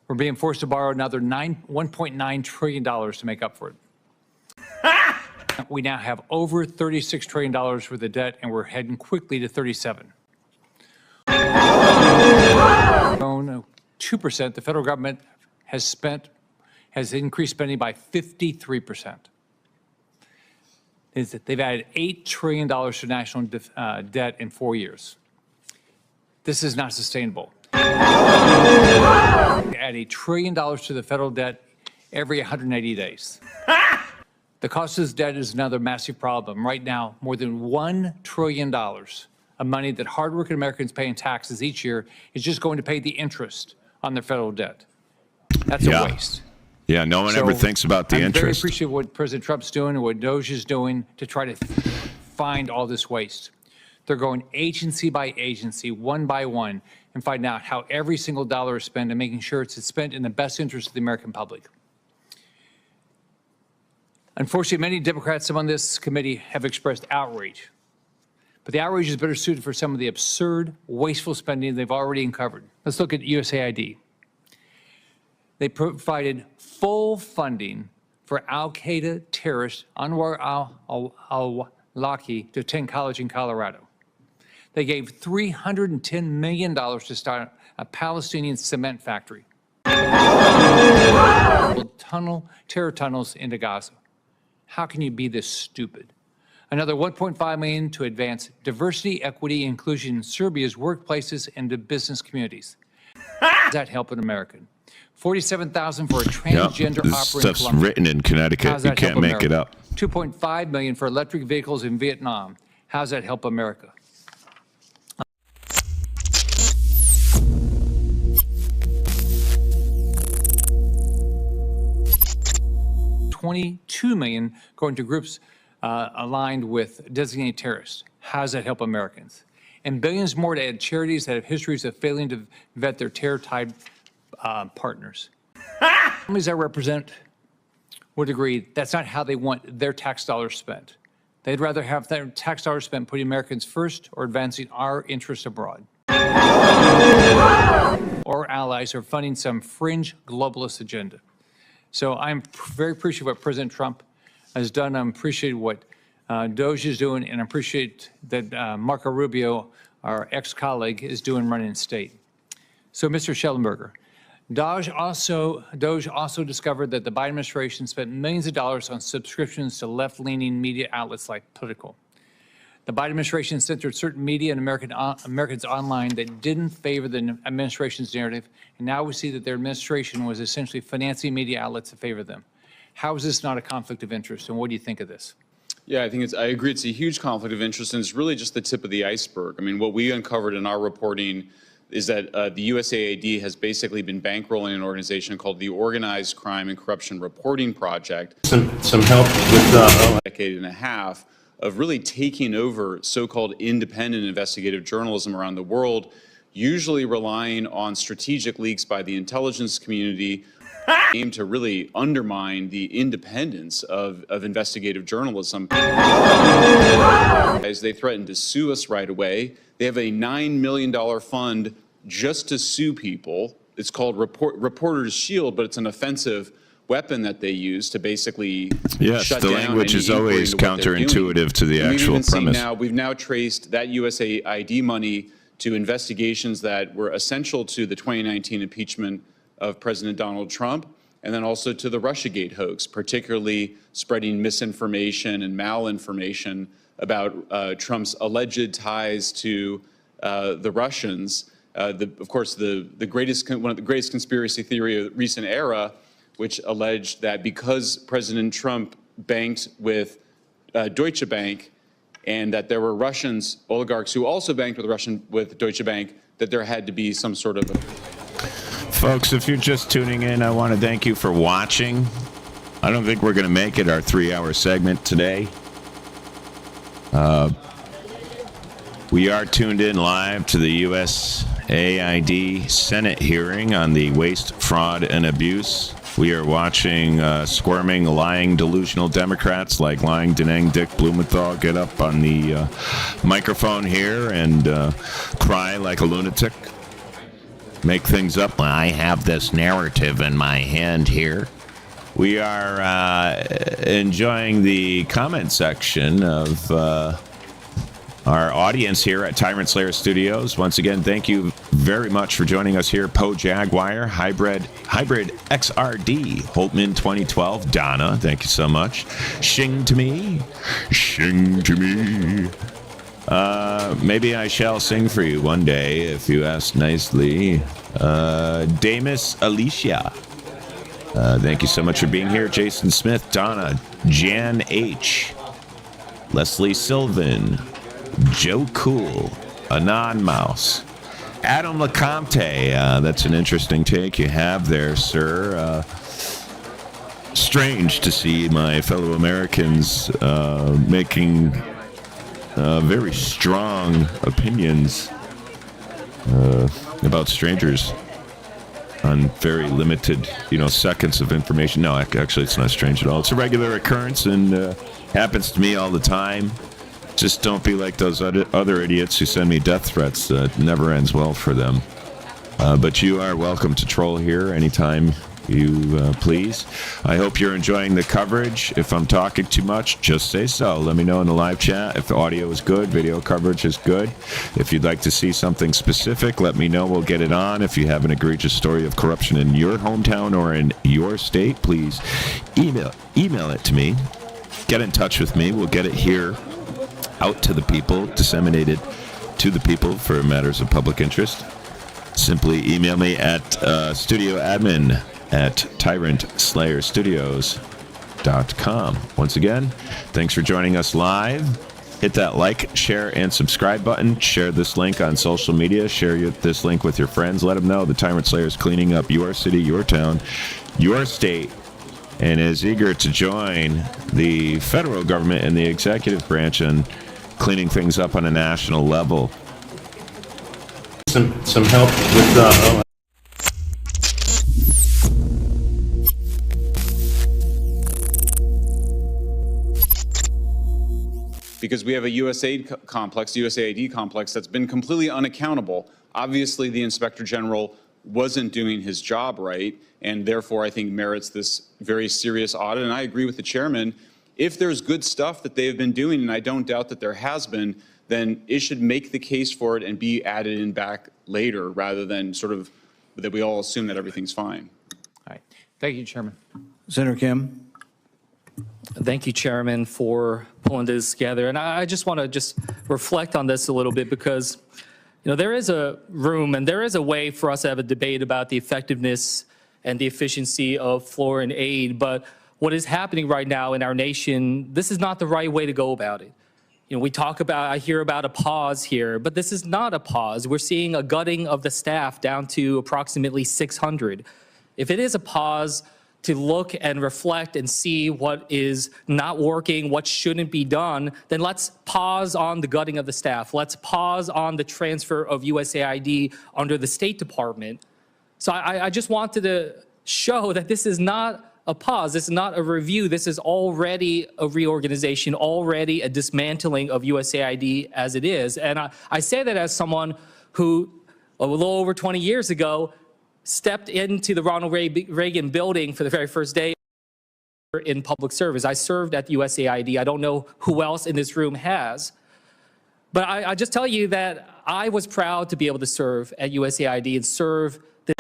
We're being forced to borrow another $1.9 trillion to make up for it. We now have over $36 trillion worth of debt, and we're heading quickly to 37. Grown 2%, the federal government has increased spending by 53%. They've added $8 trillion to national debt in 4 years. This is not sustainable. Add $1 trillion to the federal debt every 180 days. The cost of this debt is another massive problem. Right now, more than $1 trillion of money that hardworking Americans pay in taxes each year is just going to pay the interest on their federal debt. That's a waste.
Yeah, no one ever thinks about the
I'm very
interest.
appreciative of what President Trump's doing and what DOJ is doing to try to find all this waste. They're going agency by agency, one by one, and find out how every single dollar is spent and making sure it's spent in the best interest of the American public. Unfortunately, many Democrats among this committee have expressed outrage. But the outrage is better suited for some of the absurd, wasteful spending they've already uncovered. Let's look at Usaid. They provided full funding for al-Qaeda terrorist Anwar al-Awlaki to attend college in Colorado. They gave $310 million to start a Palestinian cement factory. They terror tunnels into Gaza. How can you be this stupid? Another $1.5 million to advance diversity, equity, and inclusion in Serbia's workplaces and the business communities. Does that help an American? $47,000 for a transgender
this
opera in
stuff's
Colombia.
written in Connecticut.
How's
You
that
can't
help
make it
America?
up.
$2.5 million for electric vehicles in Vietnam. How's that help America? $22 million going to groups aligned with designated terrorists. How does that help Americans? And billions more to add charities that have histories of failing to vet their terror-tied partners. Families I represent would agree that's not how they want their tax dollars spent. They'd rather have their tax dollars spent putting Americans first or advancing our interests abroad. Or allies are funding some fringe globalist agenda. So I'm very appreciative of what President Trump has done. I appreciate what Doge is doing, and I appreciate that Marco Rubio, our ex-colleague, is doing running the state. So, Mr. Shellenberger, Doge also discovered that the Biden administration spent millions of dollars on subscriptions to left-leaning media outlets like Political. The Biden administration censored certain media and Americans online that didn't favor the administration's narrative, and now we see that their administration was essentially financing media outlets to favor them. How is this not a conflict of interest, and what do you think of this?
Yeah, I agree. It's a huge conflict of interest, and it's really just the tip of the iceberg. I mean, what we uncovered in our reporting is that the USAID has basically been bankrolling an organization called the Organized Crime and Corruption Reporting Project.
Some help with
a decade and a half of really taking over so-called independent investigative journalism around the world, usually relying on strategic leaks by the intelligence community aimed to really undermine the independence of investigative journalism. As they threatened to sue us right away, they have a $9 million fund just to sue people. It's called Reporters Shield, but it's an offensive weapon that they use to basically shut down.
The language is always counterintuitive to the actual premise.
We've now traced that USAID money to investigations that were essential to the 2019 impeachment of President Donald Trump, and then also to the Russiagate hoax, particularly spreading misinformation and malinformation about Trump's alleged ties to the Russians. Of course, one of the greatest conspiracy theory of the recent era, which alleged that because President Trump banked with Deutsche Bank, and that there were Russians, oligarchs who also banked with Deutsche Bank, that there had to be some sort of
Folks, if you're just tuning in, I want to thank you for watching. I don't think we're going to make it our 3-hour segment today. We are tuned in live to the USAID Senate hearing on the waste, fraud, and abuse. We are watching squirming, lying, delusional Democrats like lying Denang Dick Blumenthal get up on the microphone here and cry like a lunatic. Make things up.
I have this narrative in my hand here.
We are enjoying the comment section of our audience here at Tyrant Slayer Studios. Once again, thank you very much for joining us here. Poe Jaguar, Hybrid XRD, Holtman 2012, Donna, thank you so much. Shing to me. Maybe I shall sing for you one day if you ask nicely. Damus Alicia, thank you so much for being here. Jason Smith, Donna, Jan H, Leslie Sylvan, Joe Cool, Anon Mouse, Adam LeCompte. That's an interesting take you have there, sir. Strange to see my fellow Americans making very strong opinions about strangers on very limited, seconds of information. No, actually, it's not strange at all. It's a regular occurrence and happens to me all the time. Just don't be like those other idiots who send me death threats. It never ends well for them. But you are welcome to troll here anytime you please. I hope you're enjoying the coverage. If I'm talking too much, just say so. Let me know in the live chat. If the audio is good, video coverage is good. If you'd like to see something specific, let me know. We'll get it on. If you have an egregious story of corruption in your hometown or in your state, please email it to me. Get in touch with me. We'll get it here out to the people, disseminated to the people for matters of public interest. Simply email me at studioadmin@tyrantslayerstudios.com. Once again, thanks for joining us live. Hit that like, share, and subscribe button. Share this link on social media. Share this link with your friends. Let them know the Tyrant Slayer is cleaning up your city, your town, your state, and is eager to join the federal government and the executive branch in cleaning things up on a national level. Some help with
because we have a USAID complex, USAID complex, that's been completely unaccountable. Obviously, the Inspector General wasn't doing his job right, and therefore I think merits this very serious audit. And I agree with the chairman. If there's good stuff that they've been doing, and I don't doubt that there has been, then it should make the case for it and be added in back later, rather than sort of that we all assume that everything's fine.
All right. Thank you, Chairman.
Senator Kim.
Thank you, Chairman, for pulling this together. And I just want to reflect on this a little bit, because there is a room and there is a way for us to have a debate about the effectiveness and the efficiency of foreign aid. But what is happening right now in our nation, this is not the right way to go about it. I hear about a pause here, but this is not a pause. We're seeing a gutting of the staff down to approximately 600. If it is a pause to look and reflect and see what is not working, what shouldn't be done, then let's pause on the gutting of the staff. Let's pause on the transfer of USAID under the State Department. So I just wanted to show that this is not a pause. This is not a review. This is already a reorganization, already a dismantling of USAID as it is. And I say that as someone who, a little over 20 years ago, stepped into the Ronald Reagan building for the very first day in public service. I served at USAID. I don't know who else in this room has. But I just tell you that I was proud to be able to serve at USAID and serve the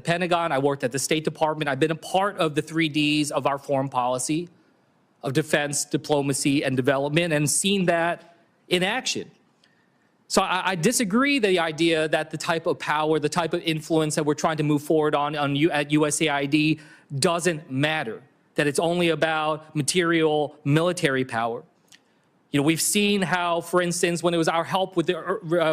Pentagon. I worked at the State Department. I've been a part of the 3 Ds of our foreign policy, of defense, diplomacy, and development, and seen that in action. So I disagree the idea that the type of power, the type of influence that we're trying to move forward at USAID doesn't matter, that it's only about material military power. We've seen how, for instance, when it was our help with the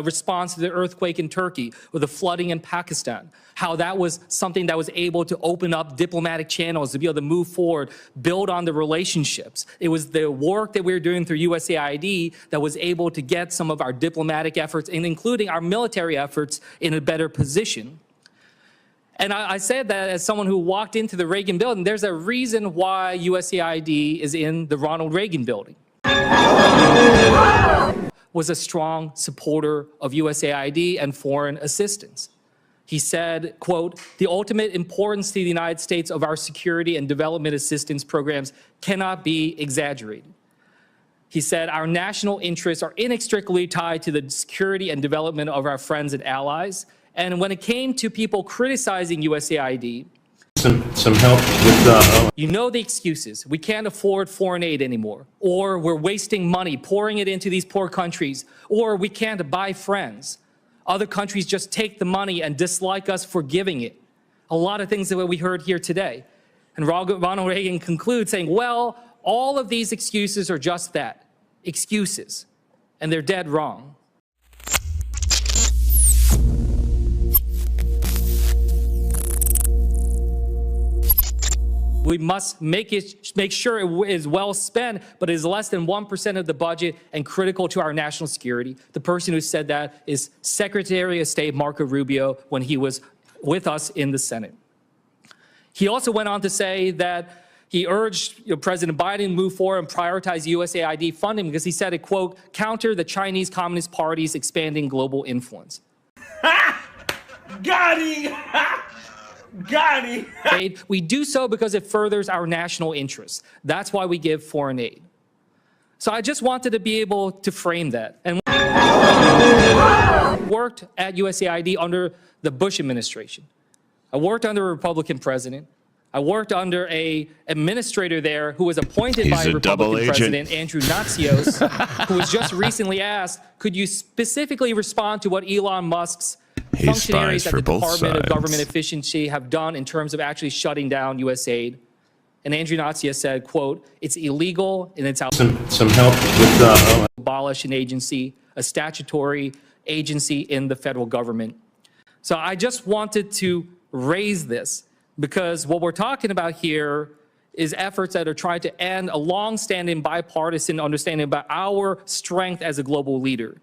response to the earthquake in Turkey or the flooding in Pakistan, how that was something that was able to open up diplomatic channels to be able to move forward, build on the relationships. It was the work that we were doing through USAID that was able to get some of our diplomatic efforts, and including our military efforts, in a better position. And I said that as someone who walked into the Reagan building. There's a reason why USAID is in the Ronald Reagan building. Was a strong supporter of USAID and foreign assistance. He said, quote, "The ultimate importance to the United States of our security and development assistance programs cannot be exaggerated." He said, "Our national interests are inextricably tied to the security and development of our friends and allies." And when it came to people criticizing USAID,
some help with
the excuses. We can't afford foreign aid anymore, or we're wasting money pouring it into these poor countries, or we can't buy friends. Other countries just take the money and dislike us for giving it. A lot of things that we heard here today. And Ronald Reagan concludes saying, well, all of these excuses are just that, excuses, and they're dead wrong. We must make sure it is well spent, but it is less than 1% of the budget and critical to our national security. The person who said that is Secretary of State Marco Rubio when he was with us in the Senate. He also went on to say that he urged President Biden to move forward and prioritize USAID funding because he said it, quote, counter the Chinese Communist Party's expanding global influence.
Got him! Got him.
aid. We do so because it furthers our national interests. That's why we give foreign aid. So I just wanted to be able to frame that. And worked at USAID under the Bush administration. I worked under a Republican president. I worked under a administrator there who was appointed by a Republican president, Andrew Natsios, who was just recently asked, could you specifically respond to what Elon Musk's functionaries at the Department of Government Efficiency have done in terms of actually shutting down USAID? And Andrew Natsios said, quote, it's illegal and it's out.
Some help with
Abolish an agency, a statutory agency in the federal government. So I just wanted to raise this because what we're talking about here is efforts that are trying to end a long-standing bipartisan understanding about our strength as a global leader.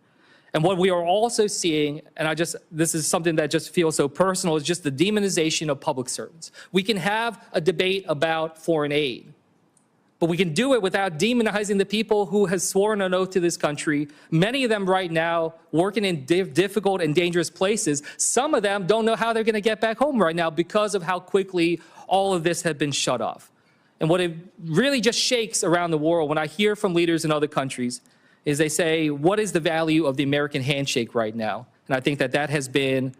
And what we are also seeing, and this is something that just feels so personal, is just the demonization of public servants. We can have a debate about foreign aid, but we can do it without demonizing the people who have sworn an oath to this country. Many of them right now working in difficult and dangerous places. Some of them don't know how they're going to get back home right now because of how quickly all of this has been shut off. And what it really just shakes around the world when I hear from leaders in other countries is they say, what is the value of the American handshake right now? And I think that that has been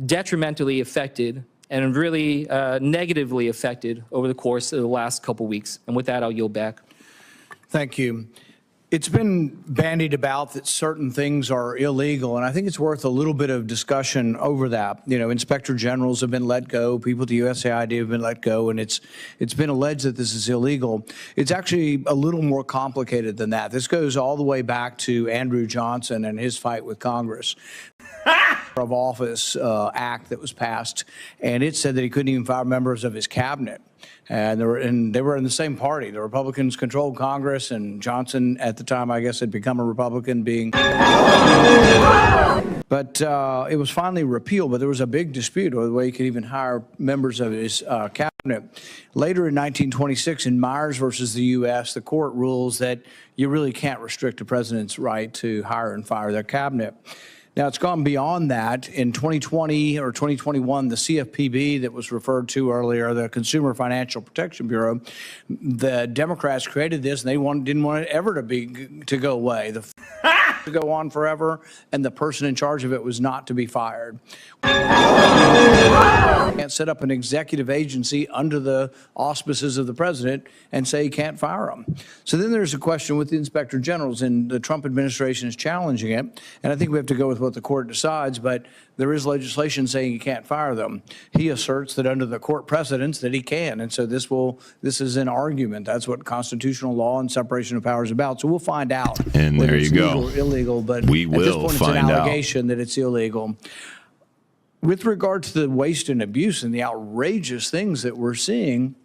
detrimentally affected and really negatively affected over the course of the last couple weeks. And with that, I'll yield back.
Thank you. It's been bandied about that certain things are illegal, and I think it's worth a little bit of discussion over that. You know, inspector generals have been let go, people at the USAID have been let go, and it's been alleged that this is illegal. It's actually a little more complicated than that. This goes all the way back to Andrew Johnson and his fight with Congress. Of Office Act that was passed, and it said that he couldn't even fire members of his cabinet. And they were in the same party. The Republicans controlled Congress, and Johnson at the time, I guess, had become a Republican being. But it was finally repealed, but there was a big dispute over the way he could even hire members of his cabinet. Later in 1926, in Myers versus the U.S., the court rules that you really can't restrict the president's right to hire and fire their cabinet. Now, it's gone beyond that. In 2020 or 2021, the CFPB that was referred to earlier, the Consumer Financial Protection Bureau, the Democrats created this, and they didn't want it ever to go away. To go on forever, and the person in charge of it was not to be fired. Can't set up an executive agency under the auspices of the president and say he can't fire them. So then there's a question with the inspector generals, and the Trump administration is challenging it. And I think we have to go with what the court decides, but there is legislation saying you can't fire them. He asserts that under the court precedents that he can, and so this is an argument. That's what constitutional law and separation of powers is about. So we'll find out.
And there you go.
Illegal, but
we will
at this point it's
find
an
out.
allegation that it's illegal. With regard to the waste and abuse and the outrageous things that we're seeing,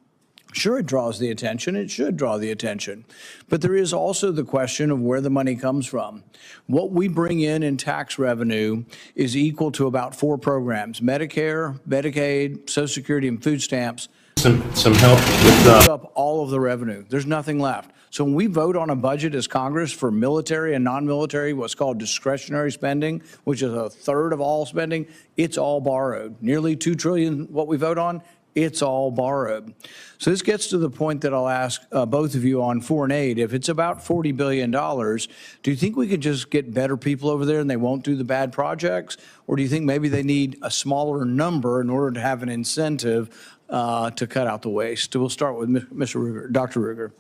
sure, it draws the attention. It should draw the attention. But there is also the question of where the money comes from. What we bring in tax revenue is equal to about 4 programs: Medicare, Medicaid, Social Security, and food stamps.
Some help with
up all of the revenue. There's nothing left. So when we vote on a budget as Congress for military and non-military, what's called discretionary spending, which is a third of all spending, it's all borrowed. Nearly $2 trillion, what we vote on, it's all borrowed. So this gets to the point that I'll ask both of you on foreign aid. If it's about $40 billion, do you think we could just get better people over there and they won't do the bad projects? Or do you think maybe they need a smaller number in order to have an incentive to cut out the waste? So we'll start with Mr. Ruger, Dr. Ruger.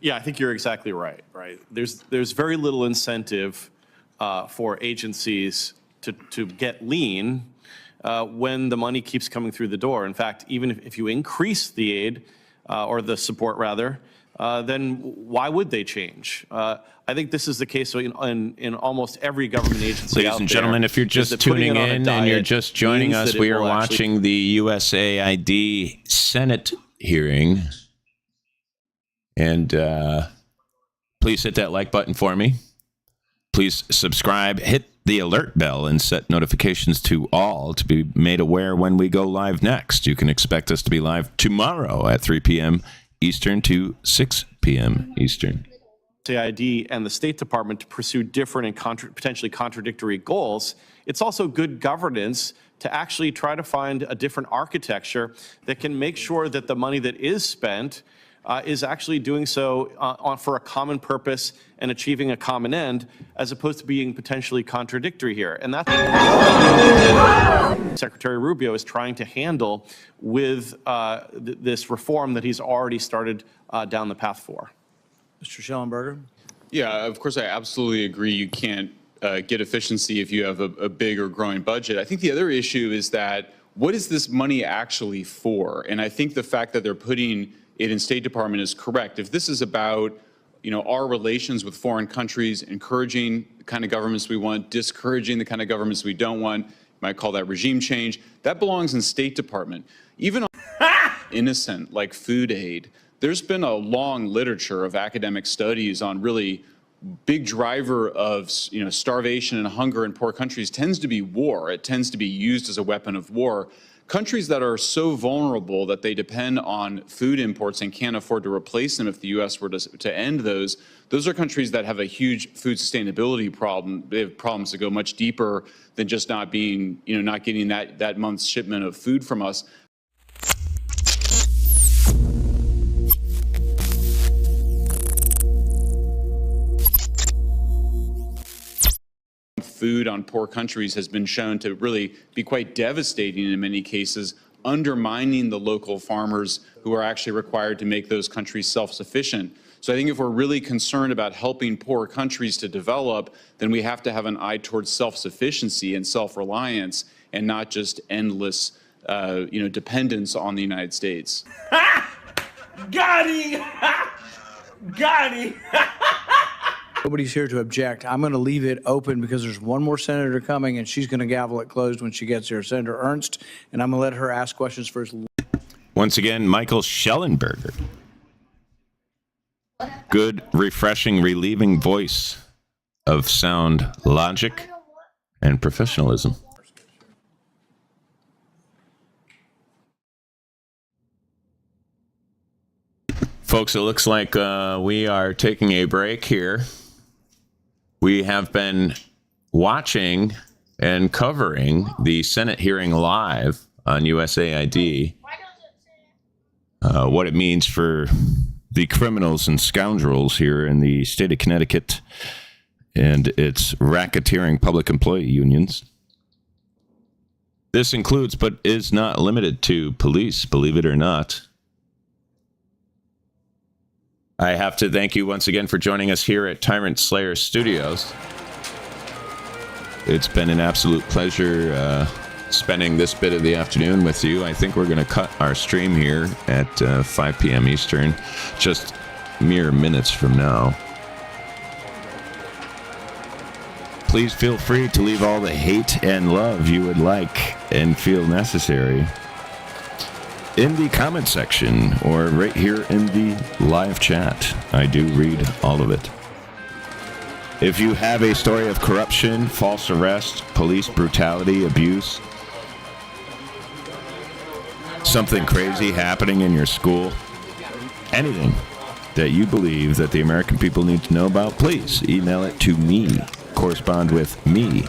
Yeah, I think you're exactly right. There's very little incentive for agencies to get lean when the money keeps coming through the door. In fact, even if you increase the aid or the support rather, then why would they change? I think this is the case in almost every government agency.
Ladies and gentlemen, if you're just tuning in and you're just joining us, we are watching the USAID Senate hearing. And please hit that like button for me. Please subscribe, hit the alert bell, and set notifications to all to be made aware when we go live next. You can expect us to be live tomorrow at 3 p.m. Eastern to 6 p.m. Eastern.
USAID and the State Department to pursue different and potentially contradictory goals. It's also good governance to actually try to find a different architecture that can make sure that the money that is spent is actually doing so for a common purpose and achieving a common end, as opposed to being potentially contradictory here. And that's what Secretary Rubio is trying to handle with this reform that he's already started down the path for.
Mr. Shellenberger?
Yeah, of course, I absolutely agree. You can't get efficiency if you have a big or growing budget. I think the other issue is that what is this money actually for? And I think the fact that they're putting it in State Department is correct. If this is about, our relations with foreign countries, encouraging the kind of governments we want, discouraging the kind of governments we don't want, you might call that regime change, that belongs in State Department. Even innocent, like food aid, there's been a long literature of academic studies on really big driver of starvation and hunger in poor countries tends to be war. It tends to be used as a weapon of war. Countries that are so vulnerable that they depend on food imports and can't afford to replace them if the U.S. were to end those are countries that have a huge food sustainability problem. They have problems that go much deeper than just not being, not getting that month's shipment of food from us. Food on poor countries has been shown to really be quite devastating in many cases, undermining the local farmers who are actually required to make those countries self-sufficient. So I think if we're really concerned about helping poor countries to develop, then we have to have an eye towards self-sufficiency and self-reliance and not just endless dependence on the United States.
Got him! Got him!
Nobody's here to object. I'm going to leave it open because there's one more senator coming, and she's going to gavel it closed when she gets here, Senator Ernst, and I'm going to let her ask questions first.
Once again, Michael Shellenberger. Good, refreshing, relieving voice of sound logic and professionalism. Folks, it looks like we are taking a break here. We have been watching and covering the Senate hearing live on USAID, what it means for the criminals and scoundrels here in the state of Connecticut and its racketeering public employee unions. This includes, but is not limited to, police, believe it or not. I have to thank you once again for joining us here at Tyrant Slayer Studios. It's been an absolute pleasure spending this bit of the afternoon with you. I think we're going to cut our stream here at 5 p.m. Eastern, just mere minutes from now. Please feel free to leave all the hate and love you would like and feel necessary in the comment section or right here in the live chat. I do read all of it. If you have a story of corruption, false arrest, police brutality, abuse, something crazy happening in your school, anything that you believe that the American people need to know about, please email it to me. Correspond with me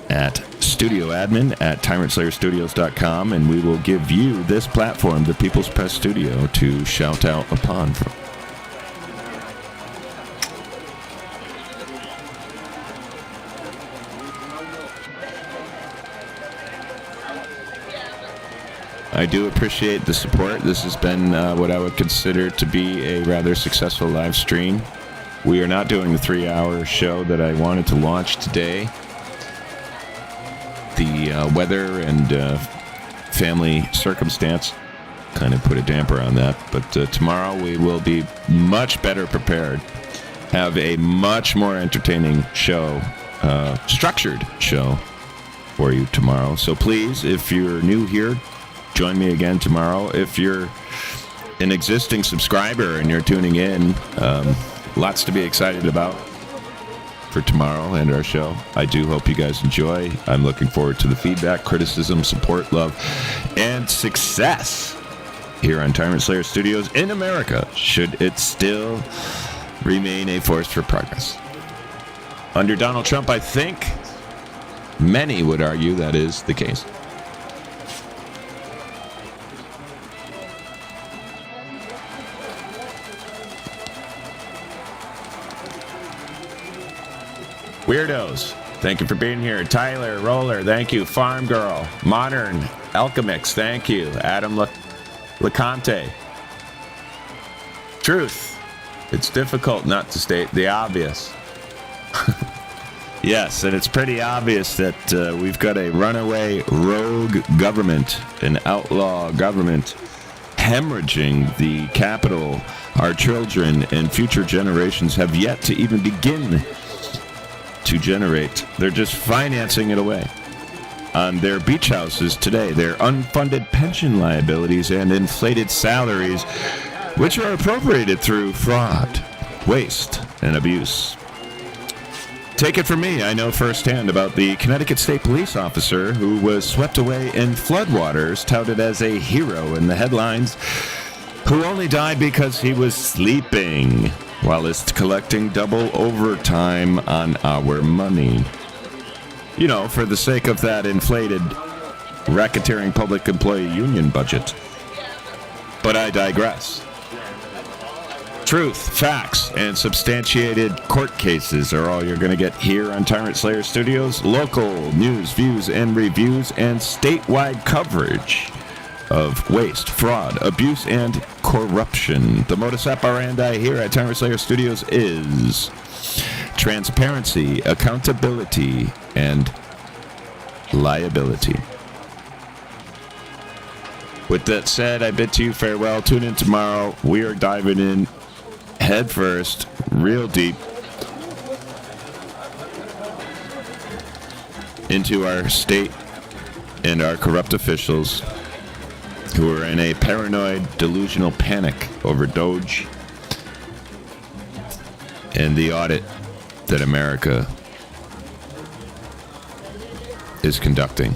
at studioadmin@TyrantSlayerStudios.com, and we will give you this platform, the People's Press Studio, to shout out upon. I do appreciate the support. This has been what I would consider to be a rather successful live stream. We are not doing the 3-hour show that I wanted to launch today. The weather and family circumstance kind of put a damper on that. But tomorrow we will be much better prepared, have a much more entertaining show, structured show for you tomorrow. So please, if you're new here, join me again tomorrow. If you're an existing subscriber and you're tuning in, lots to be excited about for tomorrow and our show. I do hope you guys enjoy. I'm looking forward to the feedback, criticism, support, love, and success here on Tyrant Slayer Studios in America, should it still remain a force for progress. Under Donald Trump, I think many would argue that is the case. Weirdos, thank you for being here. Tyler, Roller, thank you. Farm Girl, Modern, Alchemix, thank you. Adam LeConte. Truth, it's difficult not to state the obvious. Yes, and it's pretty obvious that we've got a runaway rogue government, an outlaw government, hemorrhaging the capital. Our children and future generations have yet to even begin to generate. They're just financing it away on their beach houses today, their unfunded pension liabilities and inflated salaries, which are appropriated through fraud, waste, and abuse. Take it from me, I know firsthand about the Connecticut State Police officer who was swept away in floodwaters, touted as a hero in the headlines, who only died because he was sleeping while is collecting double overtime on our money. You know, for the sake of that inflated racketeering public employee union budget. But I digress. Truth, facts, and substantiated court cases are all you're going to get here on Tyrant Slayer Studios. Local news, views, and reviews, and statewide coverage of waste, fraud, abuse, and corruption. The modus operandi here at Tyrant Slayer Studios is transparency, accountability, and liability. With that said, I bid to you farewell. Tune in tomorrow. We are diving in head first, real deep, into our state and our corrupt officials who are in a paranoid, delusional panic over Doge and the audit that America is conducting.